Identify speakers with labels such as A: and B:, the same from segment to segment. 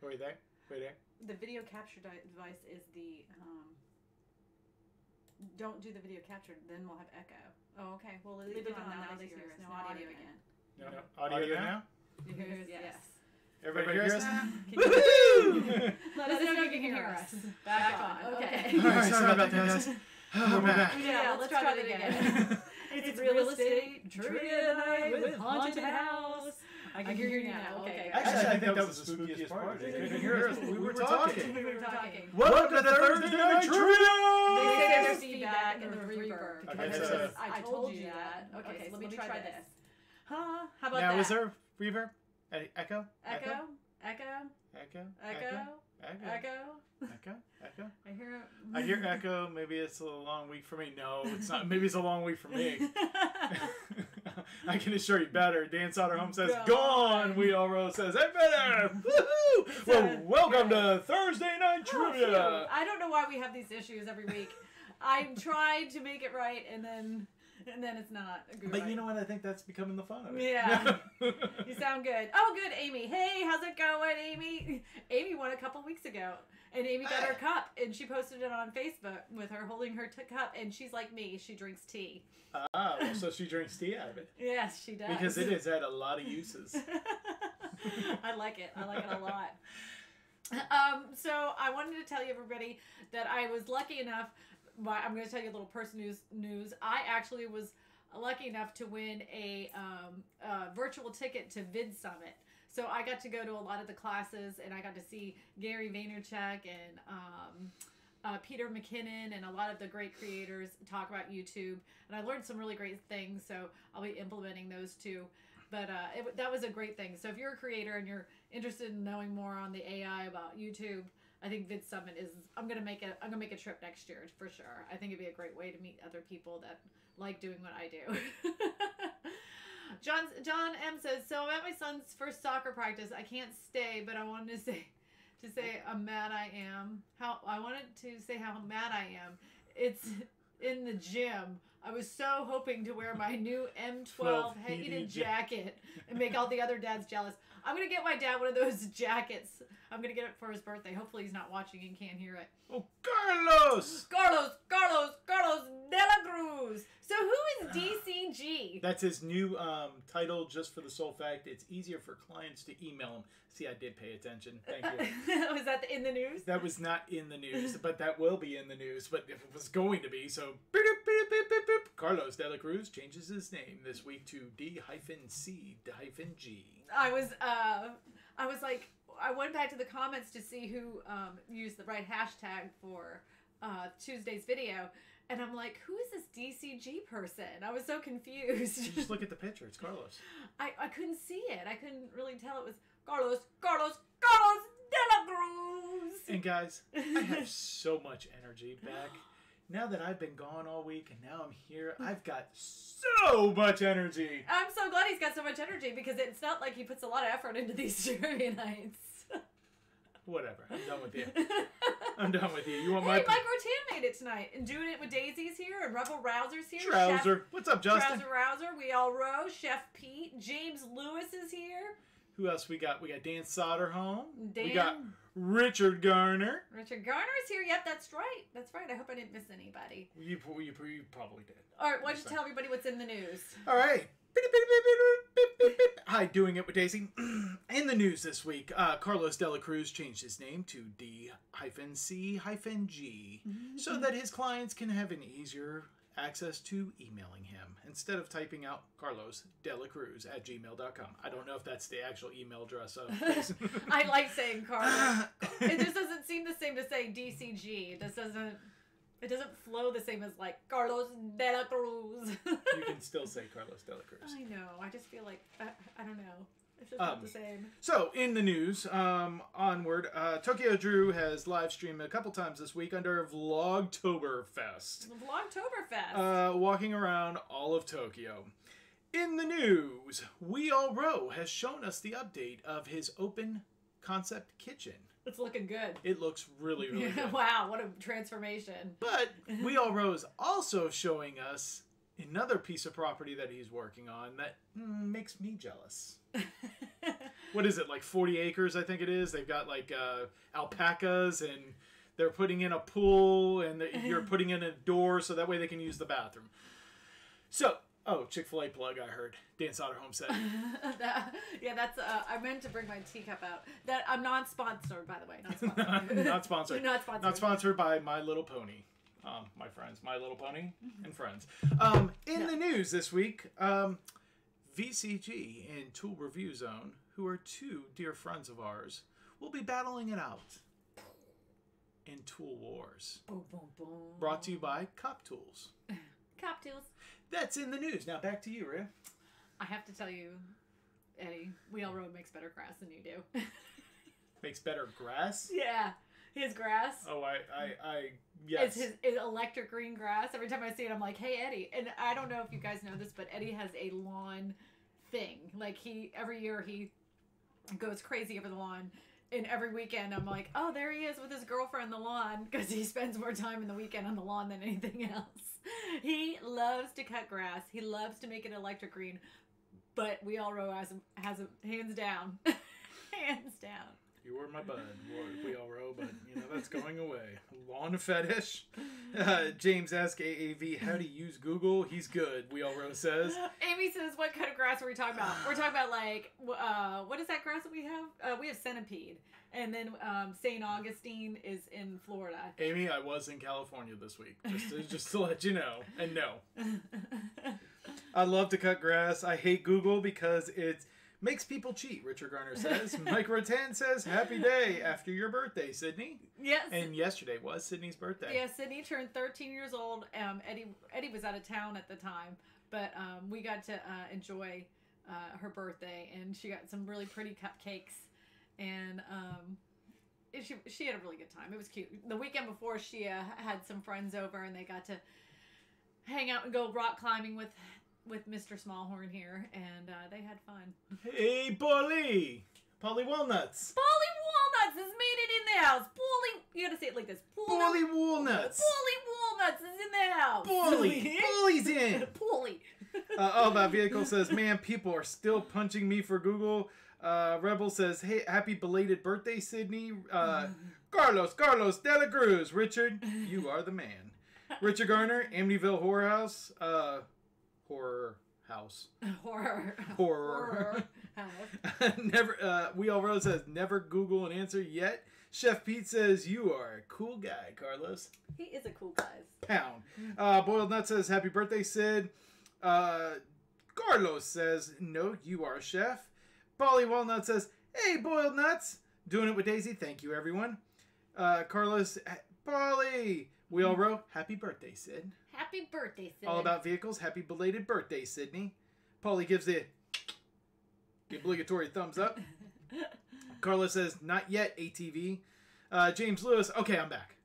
A: What are you there?
B: The video capture device is the don't do the video capture, then we'll have echo. Oh, okay. Well, leave it on. Now they hear us. No audio again.
A: No audio now?
B: You hear us? Yes.
A: Everybody hear us now?
B: Woohoo! Let us know if you can hear us. Back on. Okay.
A: All right, sorry about that, guys. We're back.
B: Yeah, let's try that again. It's real estate trivia night with haunted house. I can hear you now. Okay.
A: Actually, I think that was the spookiest part. They couldn't hear us. We were talking.
B: Welcome
A: to the Thursday Night Trivia!
B: They say there's feedback in the reverb.
A: Okay, so
B: I told you that. Okay, so let me try this. Huh? How about
A: now,
B: that?
A: is there reverb? Echo?
B: Echo? I hear
A: echo. Maybe it's a long week for me. No, it's not. Maybe it's a long week for me. I can assure you better. Dan Soderholm says, gone. YREW says, hey, better. Woohoo! Well, welcome to Thursday Night Trivia.
B: I don't know why we have these issues every week. I tried to make it right, and then it's not.
A: But you know what? I think that's becoming the fun of it.
B: Yeah. You sound good. Oh, good, Amy. Hey, how's it going, Amy? Amy won a couple weeks ago. And Amy got her cup, and she posted it on Facebook with her holding her cup. And she's like me. She drinks tea.
A: Well, so she drinks tea out of it.
B: Yes, she does.
A: Because it has had a lot of uses.
B: I like it. I like it a lot. So I wanted to tell you, everybody, that I was lucky enough. I'm going to tell you a little personal news. I actually was lucky enough to win a virtual ticket to Vid Summit. So I got to go to a lot of the classes, and I got to see Gary Vaynerchuk and Peter McKinnon and a lot of the great creators talk about YouTube. And I learned some really great things, so I'll be implementing those too. But that was a great thing. So if you're a creator and you're interested in knowing more on the AI about YouTube, I think Vid Summit is. I'm gonna make a trip next year for sure. I think it'd be a great way to meet other people that like doing what I do. John M says, so I'm at my son's first soccer practice. I can't stay, but I wanted to say how mad I am. How mad I am. It's in the gym. I was so hoping to wear my new M12 heated jacket and make all the other dads jealous. I'm going to get my dad one of those jackets. I'm going to get it for his birthday. Hopefully he's not watching and can't hear it.
A: Oh, Carlos
B: de la Cruz. So who is DCG?
A: That's his new title, just for the sole fact it's easier for clients to email him. See, I did pay attention. Thank you.
B: Was that in the news?
A: That was not in the news, but that will be in the news. But if it was going to be, so Carlos de la Cruz changes his name this week to D-C-G.
B: I was like, I went back to the comments to see who used the right hashtag for Tuesday's video, and I'm like, who is this DCG person? I was so confused.
A: You just look at the picture. It's Carlos.
B: I couldn't see it. I couldn't really tell it was Carlos de la Cruz.
A: And guys, I have so much energy back. Now that I've been gone all week and now I'm here, I've got so much energy.
B: I'm so glad he's got so much energy because it's not like he puts a lot of effort into these trivia nights.
A: Whatever. I'm done with you. I'm done with you. You want
B: hey,
A: my...
B: Mike Rotan made it tonight. And doing it with Daisy's here and Rebel Rouser's here.
A: Trouser.
B: Chef,
A: what's up, Justin?
B: Trouser Rouser. YREW. Chef Pete. James Lewis is here.
A: Who else we got? We got Dan Soderholm.
B: Dan.
A: We got Richard Garner.
B: Richard Garner's here. Yep, that's right. That's right. I hope I didn't miss anybody.
A: You probably did.
B: All right, why don't you tell everybody what's in the news?
A: All right. Hi, doing it with Daisy. In the news this week, Carlos de la Cruz changed his name to D-C-G so that his clients can have an easier access to emailing him instead of typing out Carlos de la Cruz at gmail.com. I don't know if that's the actual email address.
B: I like saying Carlos. It just doesn't seem the same to say DCG. It doesn't flow the same as like Carlos de la Cruz.
A: You can still say Carlos de la Cruz.
B: I know. I just feel like, I don't know. It's just not the same.
A: So, in the news, onward, Tokyo Drew has live streamed a couple times this week under Vlogtoberfest.
B: Vlogtoberfest.
A: Walking around all of Tokyo. In the news, YREW has shown us the update of his open concept kitchen.
B: It's looking good.
A: It looks really, really good.
B: Wow, what a transformation.
A: But YREW is also showing us another piece of property that he's working on that makes me jealous. what is it, like 40 acres, I think it is. They've got like alpacas, and they're putting in a pool, and you're putting in a door so that way they can use the bathroom. So, Chick-fil-A plug, I heard. Dan Soderholm said.
B: Yeah, that's, I meant to bring my teacup out. That I'm not sponsored, by the way. Not sponsored.
A: Not sponsored.
B: Not sponsored.
A: Not sponsored by My Little Pony. My friends, My Little Pony and friends. In the news this week, VCG and Tool Review Zone, who are two dear friends of ours, will be battling it out in Tool Wars.
B: Boom, boom, boom.
A: Brought to you by Cop Tools.
B: Cop Tools.
A: That's in the news. Now back to you, Rhea.
B: I have to tell you, Eddie, YREW makes better grass than you do.
A: Makes better grass?
B: Yeah. His grass.
A: Oh, yes.
B: It's his electric green grass. Every time I see it, I'm like, hey, Eddie. And I don't know if you guys know this, but Eddie has a lawn thing. Like, every year he goes crazy over the lawn. And every weekend, I'm like, oh, there he is with his girlfriend on the lawn. Because he spends more time in the weekend on the lawn than anything else. He loves to cut grass. He loves to make it electric green. But YREW has a hands down. Hands down.
A: You were my bud, YREW, but that's going away. Lawn fetish. James asks AAV how to use Google. He's good, YREW says.
B: Amy says, what kind of grass are we talking about? We're talking about like, what is that grass that we have? We have centipede. And then St. Augustine is in Florida.
A: Amy, I was in California this week, just to let you know. And no. I love to cut grass. I hate Google because it makes people cheat, Richard Garner says. Mike Rotan says, happy day after your birthday, Sydney.
B: Yes.
A: And yesterday was Sydney's birthday.
B: Yeah, Sydney turned 13 years old. Eddie was out of town at the time, but we got to enjoy her birthday, and she got some really pretty cupcakes. And she had a really good time. It was cute. The weekend before, she had some friends over, and they got to hang out and go rock climbing with Mr. Smallhorn here, and they had fun.
A: Hey, Polly Walnuts.
B: Polly Walnuts has made it in the house. You gotta say it like this.
A: Polly Walnuts.
B: Polly Walnuts is in the house.
A: Polly's in.
B: Polly.
A: All About Vehicle says, man, people are still punching me for Google. Rebel says, hey, happy belated birthday, Sydney. Carlos De La Cruz. Richard, you are the man. Richard Garner, Amityville Horror House. Horror house. Never. YREW says, never Google an answer yet. Chef Pete says, you are a cool guy, Carlos.
B: He is a cool guy.
A: Pound. Boiled Nut says, happy birthday, Sid. Carlos says, no, you are a chef. Polly Walnut says, hey, Boiled Nuts. Doing it with Daisy. Thank you, everyone. Carlos, Polly. YREW, happy birthday, Sid.
B: Happy birthday, Sid.
A: All About Vehicles, happy belated birthday, Sydney. Polly gives the obligatory thumbs up. Carlos says, not yet, ATV. James Lewis, okay, I'm back.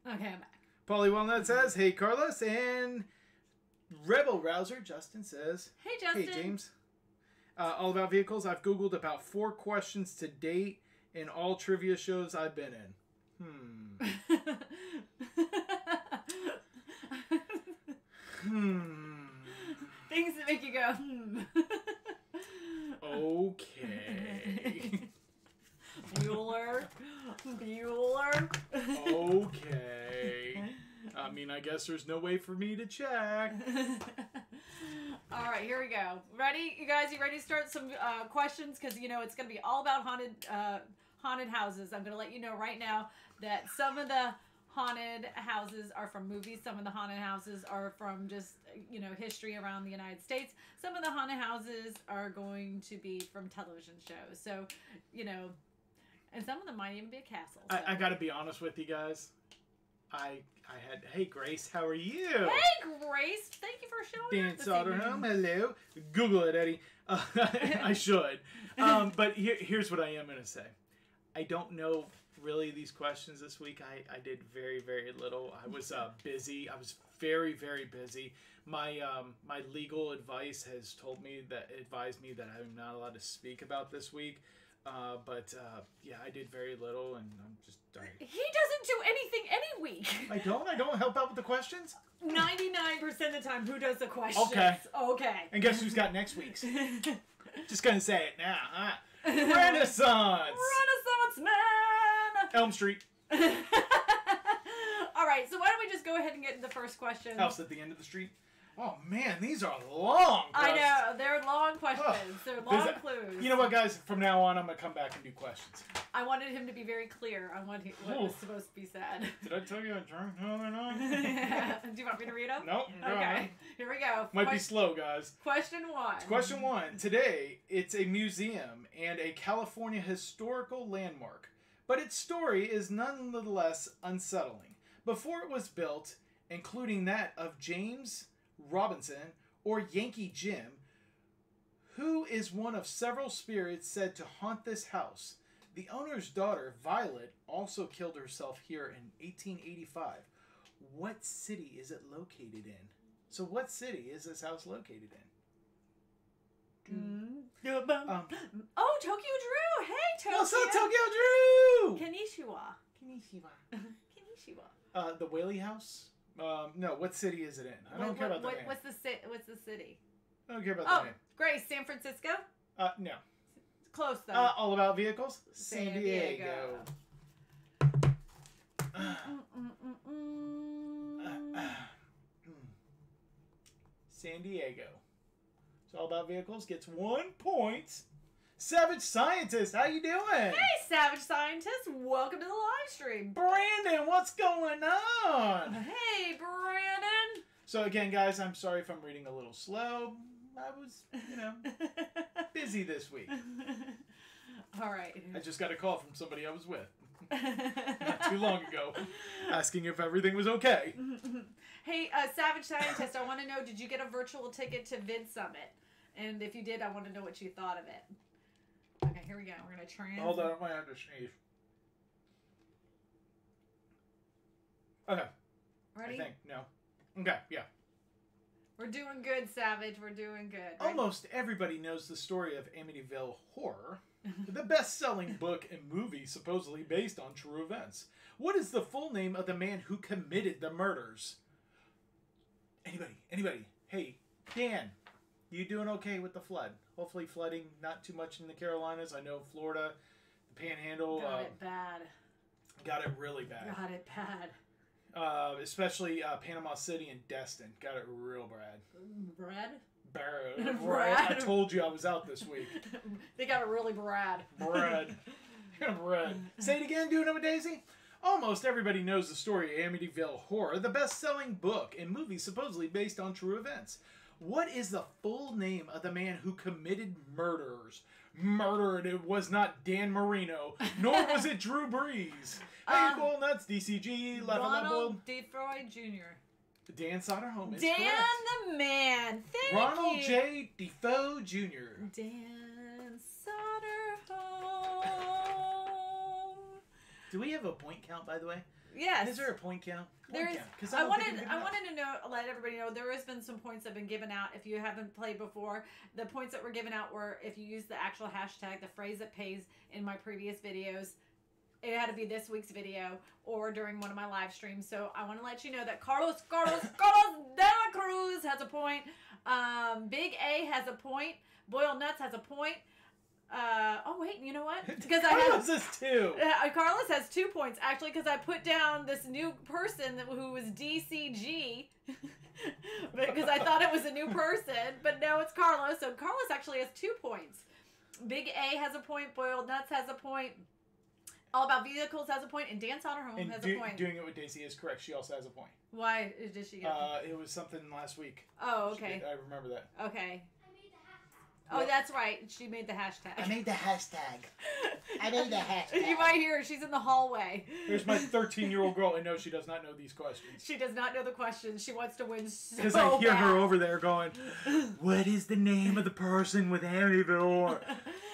A: Polly Walnut says, hey, Carlos. And Rebel Rouser, Justin says,
B: hey, Justin.
A: Hey, James. All About Vehicles, I've Googled about 4 questions to date in all trivia shows I've been in.
B: Things that make you go,
A: Okay.
B: Bueller.
A: Okay. I mean, I guess there's no way for me to check.
B: All right, here we go. Ready? You guys, you ready to start some questions? Because, it's going to be all about haunted houses. I'm going to let you know right now that some of the haunted houses are from movies. Some of the haunted houses are from just, history around the United States. Some of the haunted houses are going to be from television shows. So, and some of them might even be a castle. So.
A: I got to be honest with you guys. Hey, Grace, how are you?
B: Hey, Grace. Thank you for showing up
A: Dan Soderholm, hello. Google it, Eddie. I should. But here's what I am going to say. I don't know really these questions this week. I did very, very little. I was busy. I was very, very busy. My legal advice has advised me that I'm not allowed to speak about this week. But I did very little, and I'm just...
B: He doesn't do anything any week.
A: I don't help out with the questions?
B: 99% of the time, who does the questions?
A: Okay.
B: Okay.
A: And guess who's got next week's? Just gonna say it now. Renaissance.
B: Renaissance man.
A: Elm Street.
B: All right, so why don't we just go ahead and get into the first question?
A: House at the end of the street. Oh man, these are long questions.
B: I know, they're long questions. They're long clues.
A: You know what, guys? From now on, I'm going to come back and do questions.
B: I wanted him to be very clear on what was supposed to be said.
A: Did I tell you I drank? No, they're not.
B: Do you want me to read them?
A: Nope.
B: Okay, here we go.
A: Might be slow, guys.
B: Question 1.
A: Question 1. Today, it's a museum and a California historical landmark, but its story is nonetheless unsettling. Before it was built, including that of James Robinson or Yankee Jim, who is one of several spirits said to haunt this house. The owner's daughter, Violet, also killed herself here in 1885. What city is it located in? So what city is this house located in?
B: Oh, Tokyo Drew! Hey, Tokyo!
A: What's up, Tokyo Drew?
B: Konnichiwa.
A: The Whaley House? No, what city is it in? I don't care about the name.
B: What's the city?
A: I don't care about the name.
B: Grace, San Francisco?
A: No.
B: Close, though.
A: All About Vehicles? San Diego. San Diego. So All About Vehicles gets 1 point. Savage Scientist, how you doing?
B: Hey, Savage Scientist. Welcome to the live stream.
A: Brandon, what's going on?
B: Hey, Brandon.
A: So again, guys, I'm sorry if I'm reading a little slow. I was, busy this week.
B: All right.
A: I just got a call from somebody I was with not too long ago, asking if everything was okay.
B: Hey, Savage Scientist, I want to know, did you get a virtual ticket to Vid Summit? And if you did, I want to know what you thought of it. Okay, here we go. We're going to try and...
A: Hold on, I might have to sneeze. Okay.
B: Ready?
A: I think. No. Okay, yeah.
B: We're doing good, Savage. We're doing good. Right?
A: Almost everybody knows the story of Amityville Horror, the best-selling book and movie supposedly based on true events. What is the full name of the man who committed the murders? Anybody? Hey, Dan, you doing okay with the flood? Hopefully flooding not too much in the Carolinas. I know Florida, the Panhandle.
B: Got it bad.
A: Got it really bad.
B: Got it bad.
A: Especially Panama City and Destin. Got it real bad.
B: Brad?
A: Right. I told you I was out this week.
B: They got it really Brad.
A: Bread. Say it again, doing it with Daisy? Almost everybody knows the story of Amityville Horror, the best-selling book and movie supposedly based on true events. What is the full name of the man who committed murders? Murdered. It was not Dan Marino, nor was it Drew Brees. Hey, Bull Nuts, DCG, Level
B: Ronald DeFroy Jr.
A: Dan Soderholm is
B: Dan
A: correct.
B: the man. Thank
A: Ronald
B: you.
A: J. Defoe Jr.
B: Dan Soderholm.
A: Do we have a point count, by the way?
B: Yes.
A: Is there a point count?
B: I wanted to know, let everybody know, there has been some points that have been given out. If you haven't played before, the points that were given out were if you use the actual hashtag, the phrase that pays in my previous videos. It had to be this week's video or during one of my live streams. So I want to let you know that Carlos de la Cruz has a point. Big A has a point. Boiled Nuts has a point. Oh wait, you know what? Because
A: Carlos has 2.
B: Carlos has 2 points actually, because I put down this new person who was DCG because I thought it was a new person, but no, it's Carlos. So Carlos actually has 2 points. Big A has a point. Boiled Nuts has a point. All About Vehicles has a point, and Dan Soderholm has a point.
A: Doing it with Daisy is correct. She also has a point.
B: Why did she get a point?
A: It was something last week.
B: Oh, okay.
A: I remember that.
B: Okay. Oh, that's right. She made the hashtag.
A: I made the hashtag.
B: You might hear her. She's in the hallway.
A: Here's my 13-year-old girl. I know she does not know these questions.
B: She does not know the questions. She wants to win so bad.
A: Because I hear her over there going, what is the name of the person with Amityville?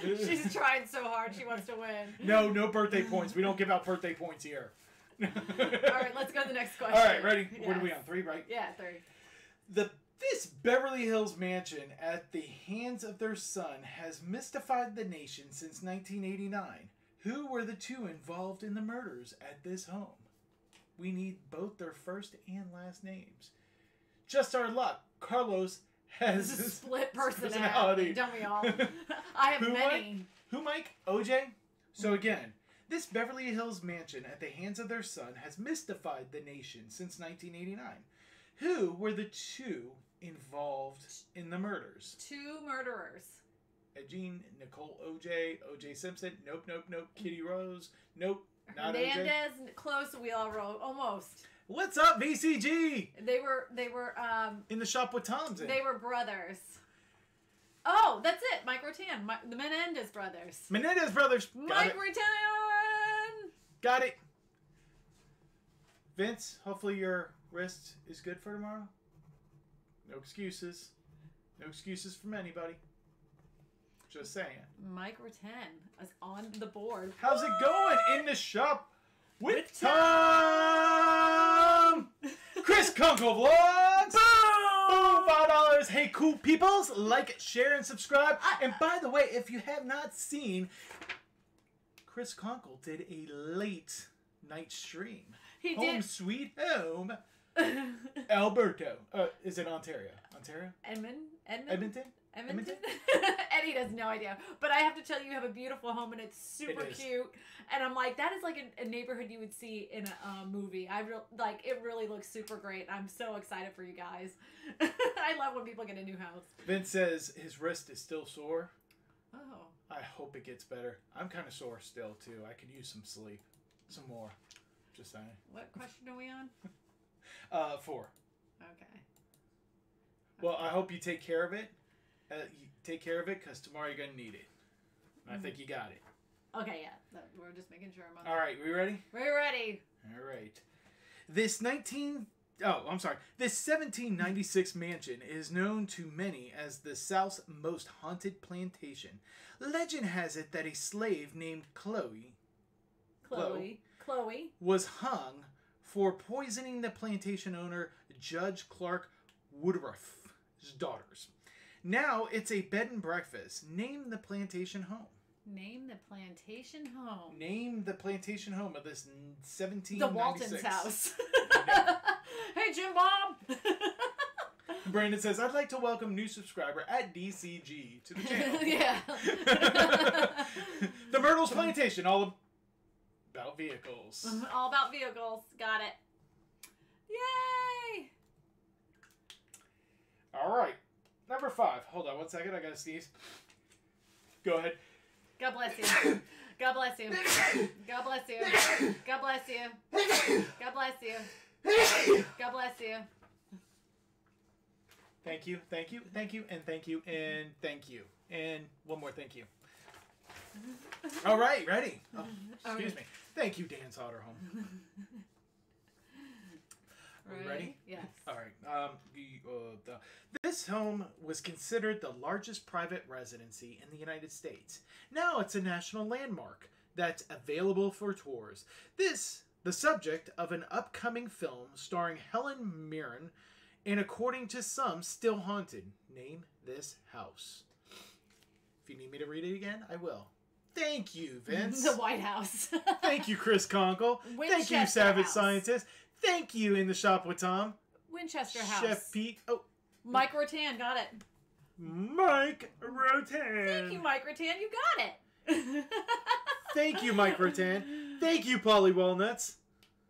B: She's trying so hard. She wants to win.
A: No birthday points. We don't give out birthday points here.
B: All right, let's go to the next question.
A: All right, ready?
B: Yes.
A: What are we on? 3, right?
B: Yeah, 3.
A: This Beverly Hills mansion at the hands of their son has mystified the nation since 1989. Who were the 2 involved in the murders at this home? We need both their first and last names. Just our luck. Carlos has
B: a split personality. Don't we all? I have many.
A: Who, Mike? OJ? So again, this Beverly Hills mansion at the hands of their son has mystified the nation since 1989. Who were the two involved in the murders?
B: Two murderers.
A: Jean, Nicole, OJ Simpson. Nope. Kitty Rose. Nope. Not
B: Hernandez.
A: OJ.
B: Close. We all wrote almost.
A: What's up, VCG?
B: They were
A: in the shop with Tom's in.
B: They were brothers. Oh, that's it. Mike Rotan. The Menendez brothers.
A: Menendez brothers.
B: Mike Rotan.
A: Got it. Vince, hopefully your wrist is good for tomorrow. No excuses. No excuses from anybody. Just saying.
B: Mike Rotan is on the board.
A: How's it going in the shop with Tom? Chris Kunkel Vlogs. Boom! $5. Hey, cool peoples. Like, share, and subscribe. And by the way, if you have not seen, Chris Kunkel did a late night stream.
B: He
A: Home
B: did.
A: Sweet Home. Alberto. Is it Ontario? Ontario?
B: Edmonton? Eddie has no idea. But I have to tell you, you have a beautiful home and it's super cute. And I'm like, that is like a neighborhood you would see in a movie. It really looks super great. I'm so excited for you guys. I love when people get a new house.
A: Vince says his wrist is still sore.
B: Oh.
A: I hope it gets better. I'm kind of sore still too. I could use some sleep. Some more. Just saying.
B: What question are we on?
A: 4.
B: Okay.
A: Well, I hope you take care of it. You take care of it because tomorrow you're going to need it. And I think you got it.
B: Okay, yeah. We're just making sure I'm on.
A: All right, we ready?
B: We're ready.
A: All right. This 1796 mansion is known to many as the South's most haunted plantation. Legend has it that a slave named Chloe was hung for poisoning the plantation owner Judge Clark Woodruff's daughters. Now it's a bed and breakfast. Name the plantation home.
B: Name the plantation home.
A: Name the plantation home of this 1796.
B: The Walton's house. Hey, Jim Bob.
A: Brandon says, I'd like to welcome new subscriber at DCG to the channel.
B: Yeah.
A: The Myrtle's Plantation, all about vehicles.
B: All about vehicles. Got it. Yay!
A: All right. Number 5. Hold on one second. I got to sneeze. Go ahead.
B: God bless you. God bless you. God bless you. God bless you. God bless you. God bless you.
A: Thank you, and thank you, and thank you, and thank you. And one more thank you. All right, ready? Oh, excuse me. Thank you, Dan Soderholm. Are we ready?
B: Yes.
A: All right. This home was considered the largest private residency in the United States. Now it's a national landmark that's available for tours. The subject of an upcoming film starring Helen Mirren, and according to some, still haunted. Name this house. If you need me to read it again, I will. Thank you, Vince.
B: The White House.
A: Thank you, Chris Conkle. Thank you, Savage Scientist. Thank you, In the Shop with Tom.
B: Winchester House.
A: Chef Pete. Oh.
B: Mike Rotan, got it.
A: Mike Rotan.
B: Thank you, Mike Rotan. You got it.
A: Thank you, Mike Rotan. Thank you, Polly Walnuts.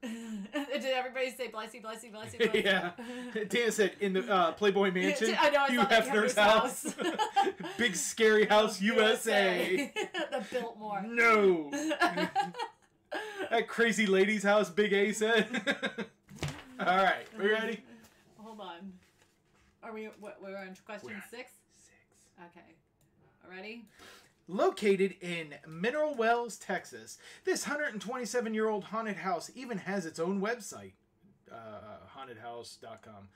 B: Did everybody say bless you, bless you, bless you, bless you?
A: Yeah. Dan said in the Playboy Mansion.
B: I know, I
A: Hugh
B: saw that
A: Hefner's house. Big Scary House, USA.
B: The Biltmore.
A: No. That crazy lady's house, Big A said. All right, we ready?
B: Hold on. Are we? We're on question 6?
A: 6.
B: Okay. Ready?
A: Located in Mineral Wells, Texas, this 127-year-old haunted house even has its own website. Hauntedhouse.com.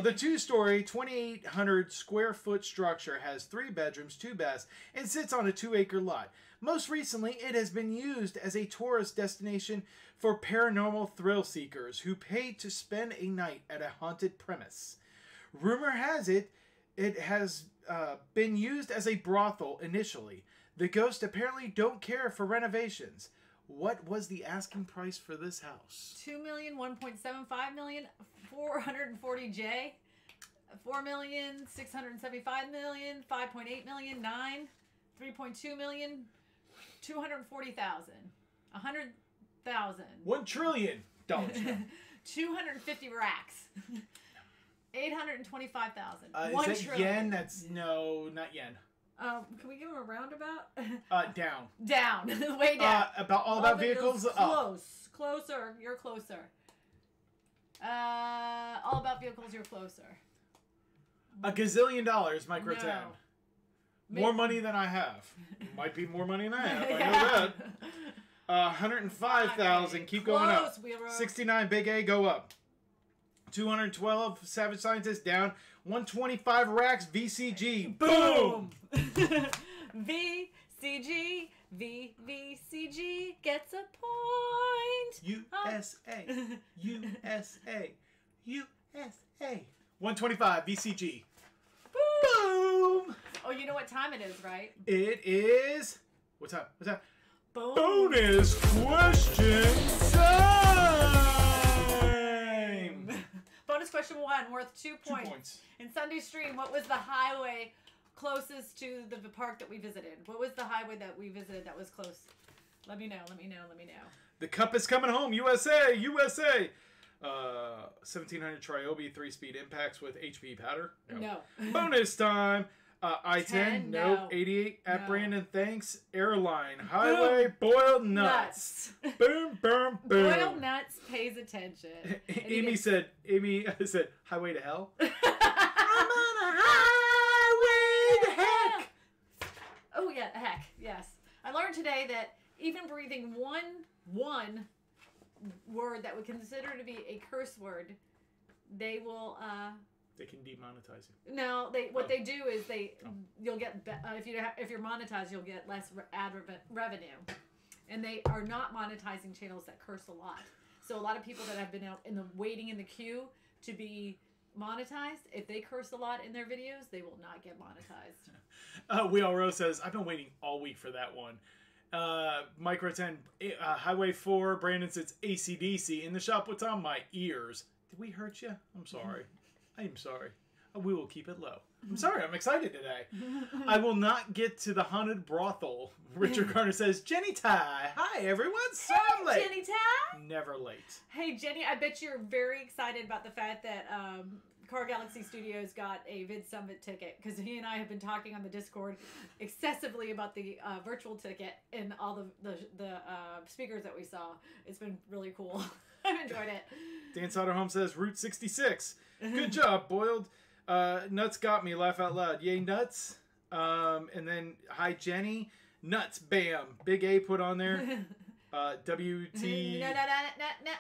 A: The 2-story, 2,800 square foot structure has 3 bedrooms, 2 baths, and sits on a 2-acre lot. Most recently, it has been used as a tourist destination for paranormal thrill seekers who pay to spend a night at a haunted premise. Rumor has it has been used as a brothel initially. The ghosts apparently don't care for renovations. What was the asking price for this house?
B: $2 million, $1.75 million, $440J, $4 million, $675 million, $5.8 million, $9, 3.2 million, 240,000, 100,000,
A: $1 trillion.
B: 250 racks, 825,000.
A: Is that yen? That's no, not yen.
B: Can we give him a roundabout?
A: Down.
B: Down. Way down.
A: About vehicles?
B: Close. Closer. You're closer. All about vehicles, you're closer.
A: $1 gazillion, micro
B: No.
A: 10. More money than I have. Might be more money than I have. I know that. 105,000. Keep going up. 69 Big A, go up. 212 Savage Scientist down. 125 racks VCG. Boom!
B: VCG. VCG gets a point.
A: USA. USA. USA. 125 VCG. Boom!
B: Oh, you know what time it is, right?
A: It is... What's up? What's up?
B: Boom.
A: Bonus question time!
B: Bonus question 1, worth 2
A: 2
B: points.
A: points.
B: In Sunday stream, what was the highway closest to the park that we visited? What was the highway that we visited that was close? Let me know.
A: The cup is coming home. USA! USA! 1700 Triobi 3-speed impacts with HP powder.
B: No.
A: Bonus time. I-10.
B: No.
A: Nope. 88 at
B: No.
A: Brandon. Thanks. Airline. Highway. Boiled nuts. Boom, boom, boom.
B: Boiled nuts pays attention.
A: Amy said, highway to hell.
B: I'm
A: on a highway to heck.
B: Oh, yeah, heck, yes. I learned today that even breathing one word that we consider to be a curse word, they will...
A: They can demonetize you.
B: No, what they do is you'll get if you're monetized, you'll get less ad revenue, and they are not monetizing channels that curse a lot. So a lot of people that have been out waiting in the queue to be monetized, if they curse a lot in their videos, they will not get monetized.
A: YREW says, I've been waiting all week for that one. Micro 10, Highway 4, Brandon says AC/DC. In the shop, what's on my ears? Did we hurt you? I'm sorry. I'm sorry. We will keep it low. I'm sorry. I'm excited today. I will not get to the haunted brothel. Richard Garner says, Jenny Ty. Hi, everyone. So I'm late.
B: Jenny Ty.
A: Never late.
B: Hey, Jenny, I bet you're very excited about the fact that Car Galaxy Studios got a Vid Summit ticket, because he and I have been talking on the Discord excessively about the virtual ticket and all the speakers that we saw. It's been really cool. I've enjoyed it.
A: Dan Soderholm says, Route 66. Good job, Boiled. Nuts got me. Laugh out loud. Yay, nuts. And then, hi, Jenny. Nuts. Bam. Big A put on there. WT.
B: No.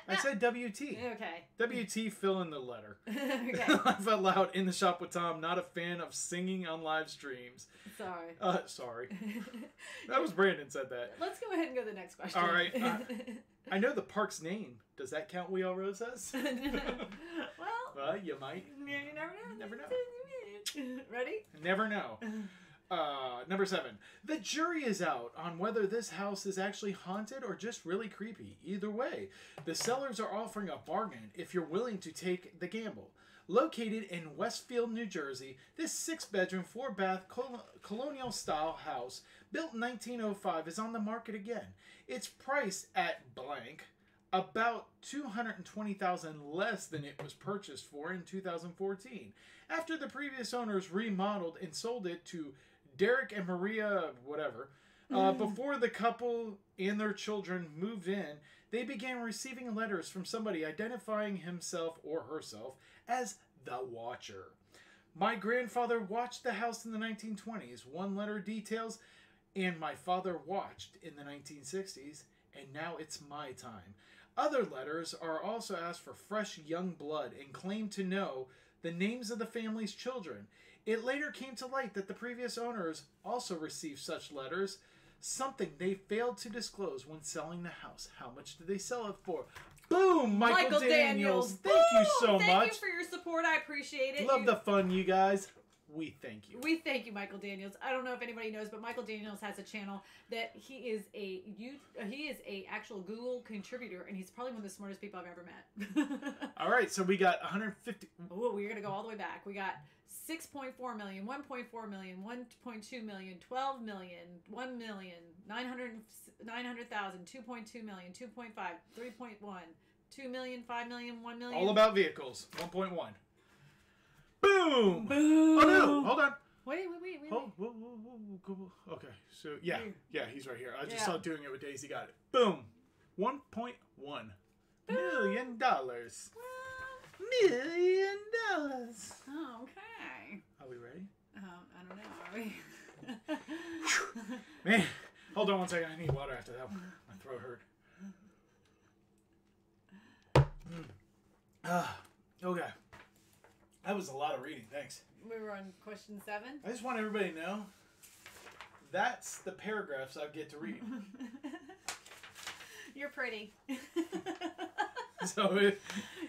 A: I said WT.
B: Okay.
A: WT, fill in the letter.
B: Okay.
A: Laugh out loud. In the shop with Tom. Not a fan of singing on live streams.
B: Sorry.
A: Sorry. That was Brandon said that.
B: Let's go ahead and go to the next question.
A: All right. I know the park's name. Does that count? YREW says. Well, you might.
B: You never know.
A: Never know.
B: Ready?
A: Never know. Number 7. The jury is out on whether this house is actually haunted or just really creepy. Either way, the sellers are offering a bargain if you're willing to take the gamble. Located in Westfield, New Jersey, this 6-bedroom, 4-bath colonial-style house, built in 1905, is on the market again. It's priced at blank, about $220,000 less than it was purchased for in 2014. After the previous owners remodeled and sold it to Derek and Maria, whatever, before the couple and their children moved in, they began receiving letters from somebody identifying himself or herself as the Watcher. My grandfather watched the house in the 1920s. One letter details, and my father watched in the 1960s, and now it's my time. Other letters are also asked for fresh young blood and claim to know the names of the family's children. It later came to light that the previous owners also received such letters, something they failed to disclose when selling the house. How much did they sell it for? Boom! Michael Daniels. Thank you so much.
B: Thank you for your support. I appreciate it.
A: Love the fun, you guys. We thank you.
B: We thank you, Michael Daniels. I don't know if anybody knows, but Michael Daniels has a channel that he is a actual Google contributor, and he's probably one of the smartest people I've ever met.
A: All right, so we got 150.
B: Oh, we're gonna go all the way back. We got 6.4 million, 1.4 million, 1.2 million, 12 million, 1 million, 900,000, 2.2 million, 2.5, 3.1, 2 million, 5 million, 1 million.
A: All about vehicles. 1.1. Boom!
B: Boom!
A: Oh no! Hold on.
B: Wait.
A: Whoa. Okay, so yeah, he's right here. I just
B: Yeah.
A: saw doing it with Daisy. Got it. Boom. $1.1 million. $1 million.
B: Oh, okay.
A: Are we ready?
B: I don't know. Are we?
A: Man, hold on one second. I need water after that one. My throat hurt. Okay. That was a lot of reading. Thanks.
B: We were on question 7.
A: I just want everybody to know that's the paragraphs I get to read.
B: You're pretty.
A: So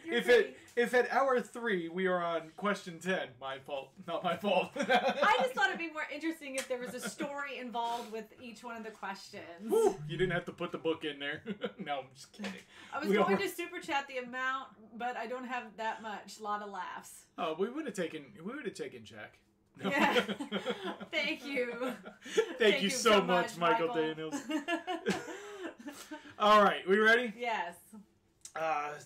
A: if at hour 3 we are on question 10, my fault, not my fault.
B: I just thought it'd be more interesting if there was a story involved with each one of the questions.
A: Whew, you didn't have to put the book in there. No, I'm just kidding.
B: I was going to super chat the amount, but I don't have that much. A lot of laughs.
A: Oh, we would have taken Jack. No.
B: Yeah. Thank you.
A: Thank you so much, Michael Daniels. All right, we ready?
B: Yes.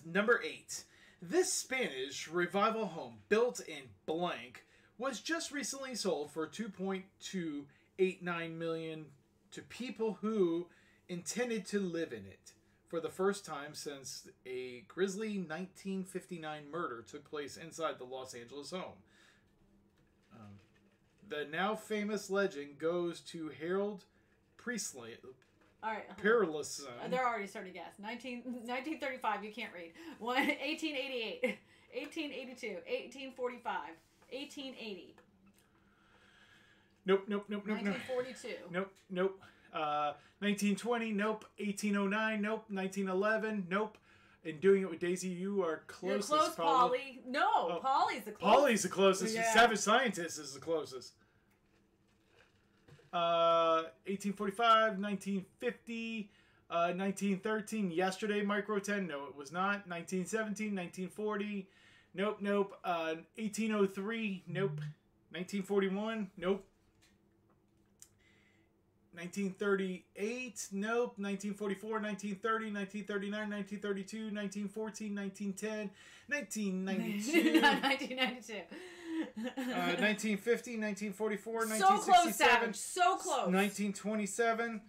A: Number 8. This Spanish revival home, built in blank, was just recently sold for $2.289 million to people who intended to live in it for the first time since a grisly 1959 murder took place inside the Los Angeles home. The now famous legend goes to Harold Priestley.
B: All right.
A: Peerless.
B: They're already starting to guess. 1935, you can't read. 1888, 1882, 1845, 1880.
A: Nope.
B: 1942.
A: Nope. 1920, nope. 1809, nope. 1911, nope. And doing it with Daisy, you are closest.
B: You're close,
A: probably.
B: Polly. No, Polly's the closest.
A: Polly's the closest.
B: Yeah.
A: Savage Scientist is the closest. 1845, 1950, 1913, yesterday, Micro 10, no, it was not. 1917, 1940, nope. 1803, nope. 1941, nope. 1938, nope. 1944, 1930, 1939, 1932, 1914, 1910, 1992.
B: 1992.
A: 1950, 1944,
B: So
A: 1967.
B: close, Savage. So close.
A: 1927.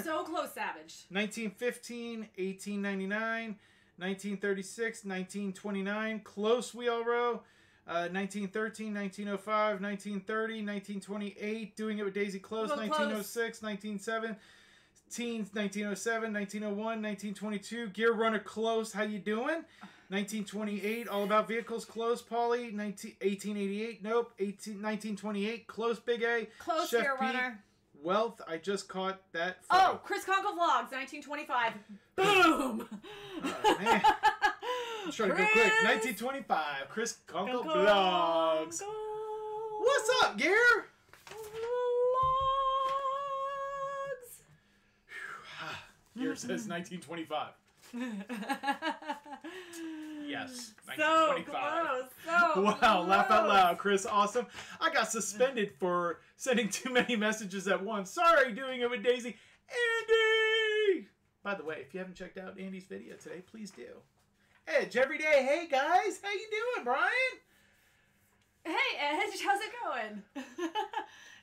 B: So close, Savage.
A: 1915, 1899, 1936, 1929. Close, YREW. 1913, 1905, 1930, 1928. Doing it with Daisy close. 1906, 1917, 1907, 1901, 1922. Gear Runner close. How you doing? 1928, All About Vehicles, close, Polly. 1888, nope. 1928, close, Big A.
B: Close,
A: Chef
B: Gear
A: Pete.
B: Runner.
A: Wealth, I just caught that.
B: Oh, Chris Conkle Vlogs, 1925. Boom!
A: Man. I'm trying to go quick. 1925, Chris Conkle Vlogs. What's up, Gear?
B: Vlogs.
A: Gear says 1925. Yes,
B: So
A: 1925.
B: close. So
A: Wow,
B: close.
A: laugh out loud, Chris. Awesome. I got suspended for sending too many messages at once. Sorry, doing it with Daisy. Andy! By the way, if you haven't checked out Andy's video today, please do. Edge every day. Hey, guys. How you doing, Brian?
B: Hey, Edge, how's it going?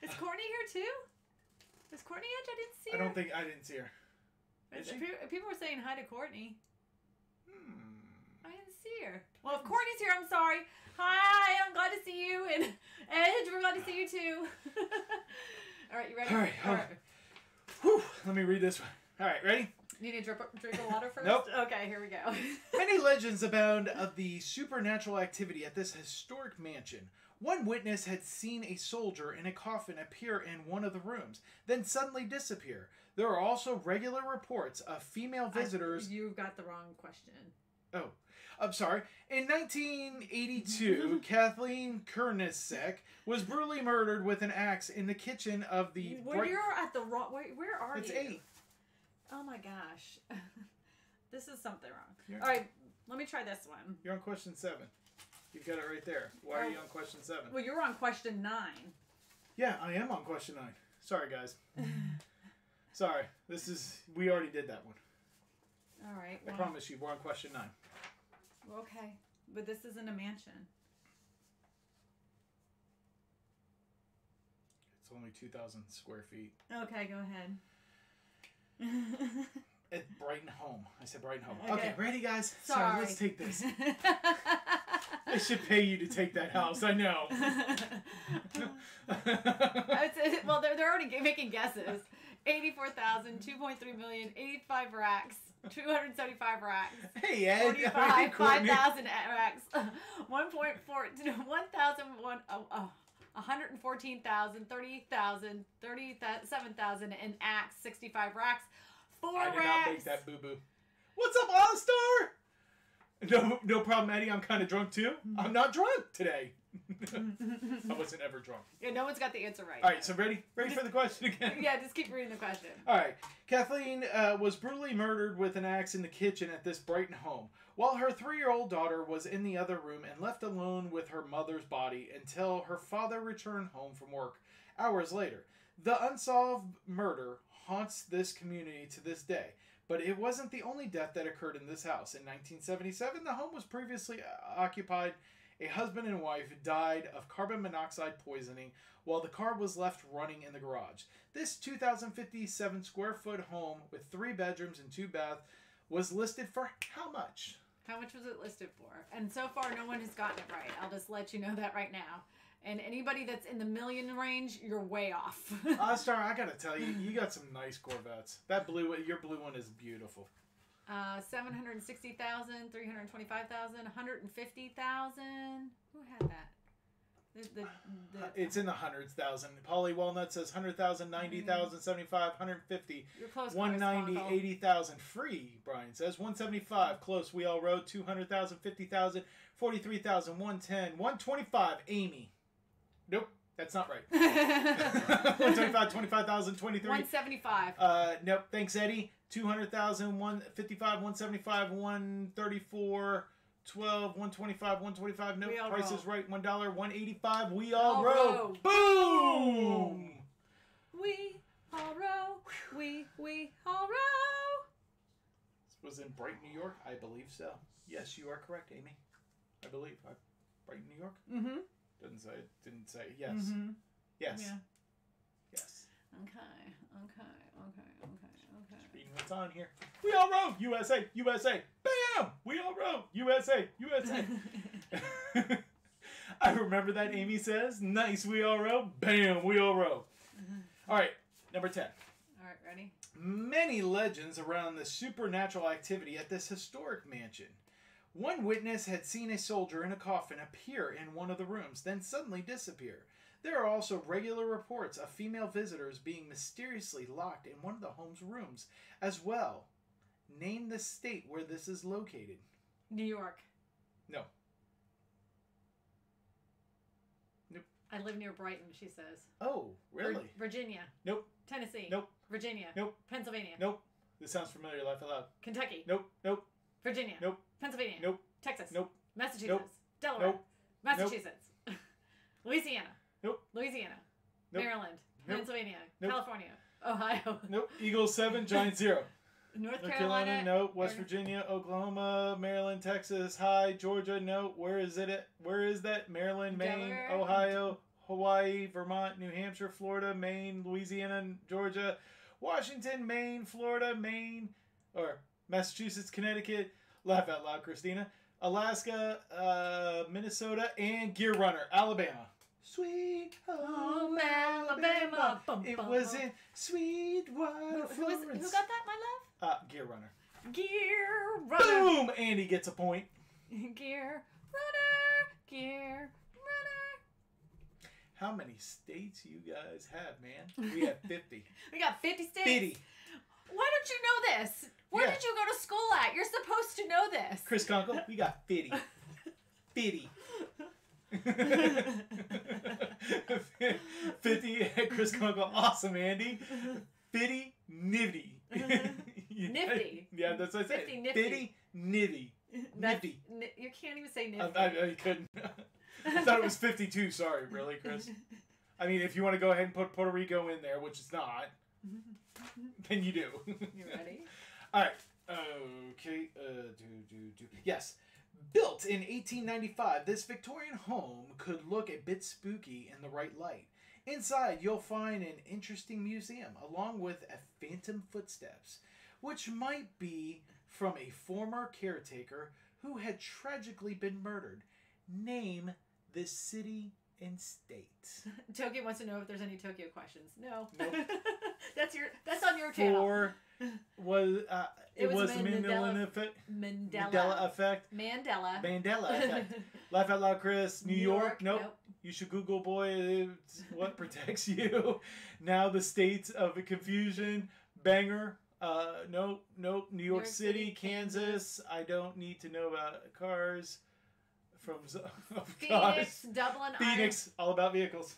B: Is Courtney here too? Is Courtney Edge? I didn't see her.
A: I didn't see her. Is she?
B: People were saying hi to Courtney. I didn't see her. Well, if Courtney's here, I'm sorry. Hi, I'm glad to see you. And Edge, we're glad to see you too. All right, you ready?
A: All right. Whew, let me read this one. All right, ready?
B: You need to drink of water first?
A: Nope.
B: Okay, here we go.
A: Many legends abound of the supernatural activity at this historic mansion. One witness had seen a soldier in a coffin appear in one of the rooms, then suddenly disappear. There are also regular reports of female visitors...
B: You got the wrong question.
A: Oh, I'm sorry. In 1982, Kathleen Kernisek was brutally murdered with an axe in the kitchen of the...
B: You're at the wrong... Where are you?
A: It's 8.
B: Oh my gosh. This is something wrong.
A: You're...
B: All right, let me try this one.
A: You're on question 7. You've got it right there. Why are you on question 7?
B: Well, you're on question 9.
A: Yeah, I am on question 9. Sorry, guys. Sorry. We already did that one.
B: All right.
A: I promise you, we're on question 9.
B: Okay. But this isn't a mansion.
A: It's only 2,000 square feet.
B: Okay, go ahead.
A: At Brighton Home. I said Brighton Home.
B: Okay.
A: Okay, ready, guys?
B: Sorry.
A: Let's take this. I should pay you to take that house. I know.
B: Well, they're already making guesses. 84,000, 2.3 million, 85 racks, 275 racks.
A: Hey, Ed.
B: 45, 5,000 racks, 114,000, 30,000, 37,000, and axe, 65 racks. 4
A: I did
B: racks.
A: not make that boo-boo. What's up, All-Star? No problem, Eddie. I'm kind of drunk, too. I'm not drunk today. I wasn't ever drunk.
B: Yeah, no one's got the answer right.
A: All right, so ready for the question again?
B: Yeah, just keep reading the question.
A: All right. Kathleen was brutally murdered with an axe in the kitchen at this Brighton home, while her 3-year-old daughter was in the other room and left alone with her mother's body until her father returned home from work hours later. The unsolved murder haunts this community to this day. But it wasn't the only death that occurred in this house. In 1977, the home was previously occupied. A husband and wife died of carbon monoxide poisoning while the car was left running in the garage. This 2,057 square foot home with 3 bedrooms and 2 baths was listed for how much?
B: How much was it listed for? And so far, no one has gotten it right. I'll just let you know that right now. And anybody that's in the million range, you're way off.
A: Star, I gotta tell you, you got some nice Corvettes. Your blue one is beautiful.
B: 760,000, 325,000, 150,000. Who had that?
A: It's in the hundreds thousand. Polly Walnut says 100,000, 90,000, 75, 150,
B: You're close.
A: 190, 80,000. Free, Brian says 175. Close. We all rode 200,000, 50,000, 43,000, 110, 125. Amy. Nope, that's not right. 125, 25,000, 23.
B: 175.
A: Nope. Thanks, Eddie. 200,000, 155, 175, 134, 12, 125, 125. Nope. Price is right. $1, 185. We all row. Boom!
B: We all row. We all row.
A: This was in Brighton, New York. I believe so. Yes, you are correct, Amy. I believe. Brighton, New York?
B: Mm-hmm.
A: Didn't say. Yes.
B: Mm-hmm.
A: Yes.
B: Yeah.
A: Yes.
B: Okay.
A: Reading what's on here. We all row. USA. USA. Bam! We all row. USA. USA. I remember that, Amy says. Nice. We all row. Bam! We all row. All right. Number 10.
B: All right. Ready?
A: Many legends around the supernatural activity at this historic mansion. One witness had seen a soldier in a coffin appear in one of the rooms, then suddenly disappear. There are also regular reports of female visitors being mysteriously locked in one of the home's rooms as well. Name the state where this is located.
B: New York.
A: No. Nope.
B: I live near Brighton, she says.
A: Oh, really?
B: Virginia.
A: Nope.
B: Tennessee.
A: Nope.
B: Virginia.
A: Nope.
B: Pennsylvania.
A: Nope. This sounds familiar. Laugh out loud.
B: Kentucky.
A: Nope. Nope.
B: Virginia.
A: Nope.
B: Pennsylvania.
A: Nope.
B: Texas.
A: Nope.
B: Massachusetts.
A: Nope.
B: Delaware.
A: Nope.
B: Massachusetts. Nope. Louisiana.
A: Nope.
B: Louisiana.
A: Nope.
B: Maryland.
A: Nope.
B: Pennsylvania.
A: Nope.
B: California. Ohio.
A: Nope. Eagles 7, Giants 0.
B: North Carolina.
A: No. West Virginia, Oklahoma, Maryland, Texas, High, Georgia. No. Where is it at? Where is that? Maryland, Maine,
B: Delaware.
A: Ohio, Hawaii, Vermont, New Hampshire, Florida, Maine, Louisiana, Georgia, Washington, Maine, Florida, Maine, or Massachusetts, Connecticut. Laugh out loud, Kristina. Alaska, Minnesota, and Gear Runner, Alabama. Sweet home Alabama. It was in Sweetwater, Florence.
B: Who got that, my love?
A: Gear Runner.
B: Gear Runner.
A: Boom! Andy gets a point.
B: Gear Runner. Gear Runner.
A: How many states you guys have, man? We have 50.
B: We got 50 states.
A: 50.
B: Why don't you know this? Where did you go to school at? You're supposed to know this.
A: Chris Conkle, we got 50. 50. 50 at Chris Conkle. Awesome, Andy. 50 nifty.
B: Nifty.
A: Yeah, that's what I said.
B: 50 nifty.
A: 50 nifty. Nifty.
B: You can't even say nifty.
A: I couldn't. I thought it was 52. Sorry, really, Chris? I mean, if you want to go ahead and put Puerto Rico in there, which it's not, then you do.
B: You ready?
A: All right. Okay. Yes. Built in 1895, this Victorian home could look a bit spooky in the right light. Inside, you'll find an interesting museum, along with a phantom footsteps, which might be from a former caretaker who had tragically been murdered. Name the city and state.
B: Tokyo wants to know if there's any Tokyo questions. No.
A: Nope.
B: That's on your channel.
A: It was Mandela effect. Mandela effect. Mandela effect. Laugh out loud, Chris. New York. Nope. You should Google, boy, what protects you. Now the states of confusion. Banger. Nope. New York City, Kansas. I don't need to know about cars. From
B: Phoenix, Dublin,
A: Phoenix, all about vehicles.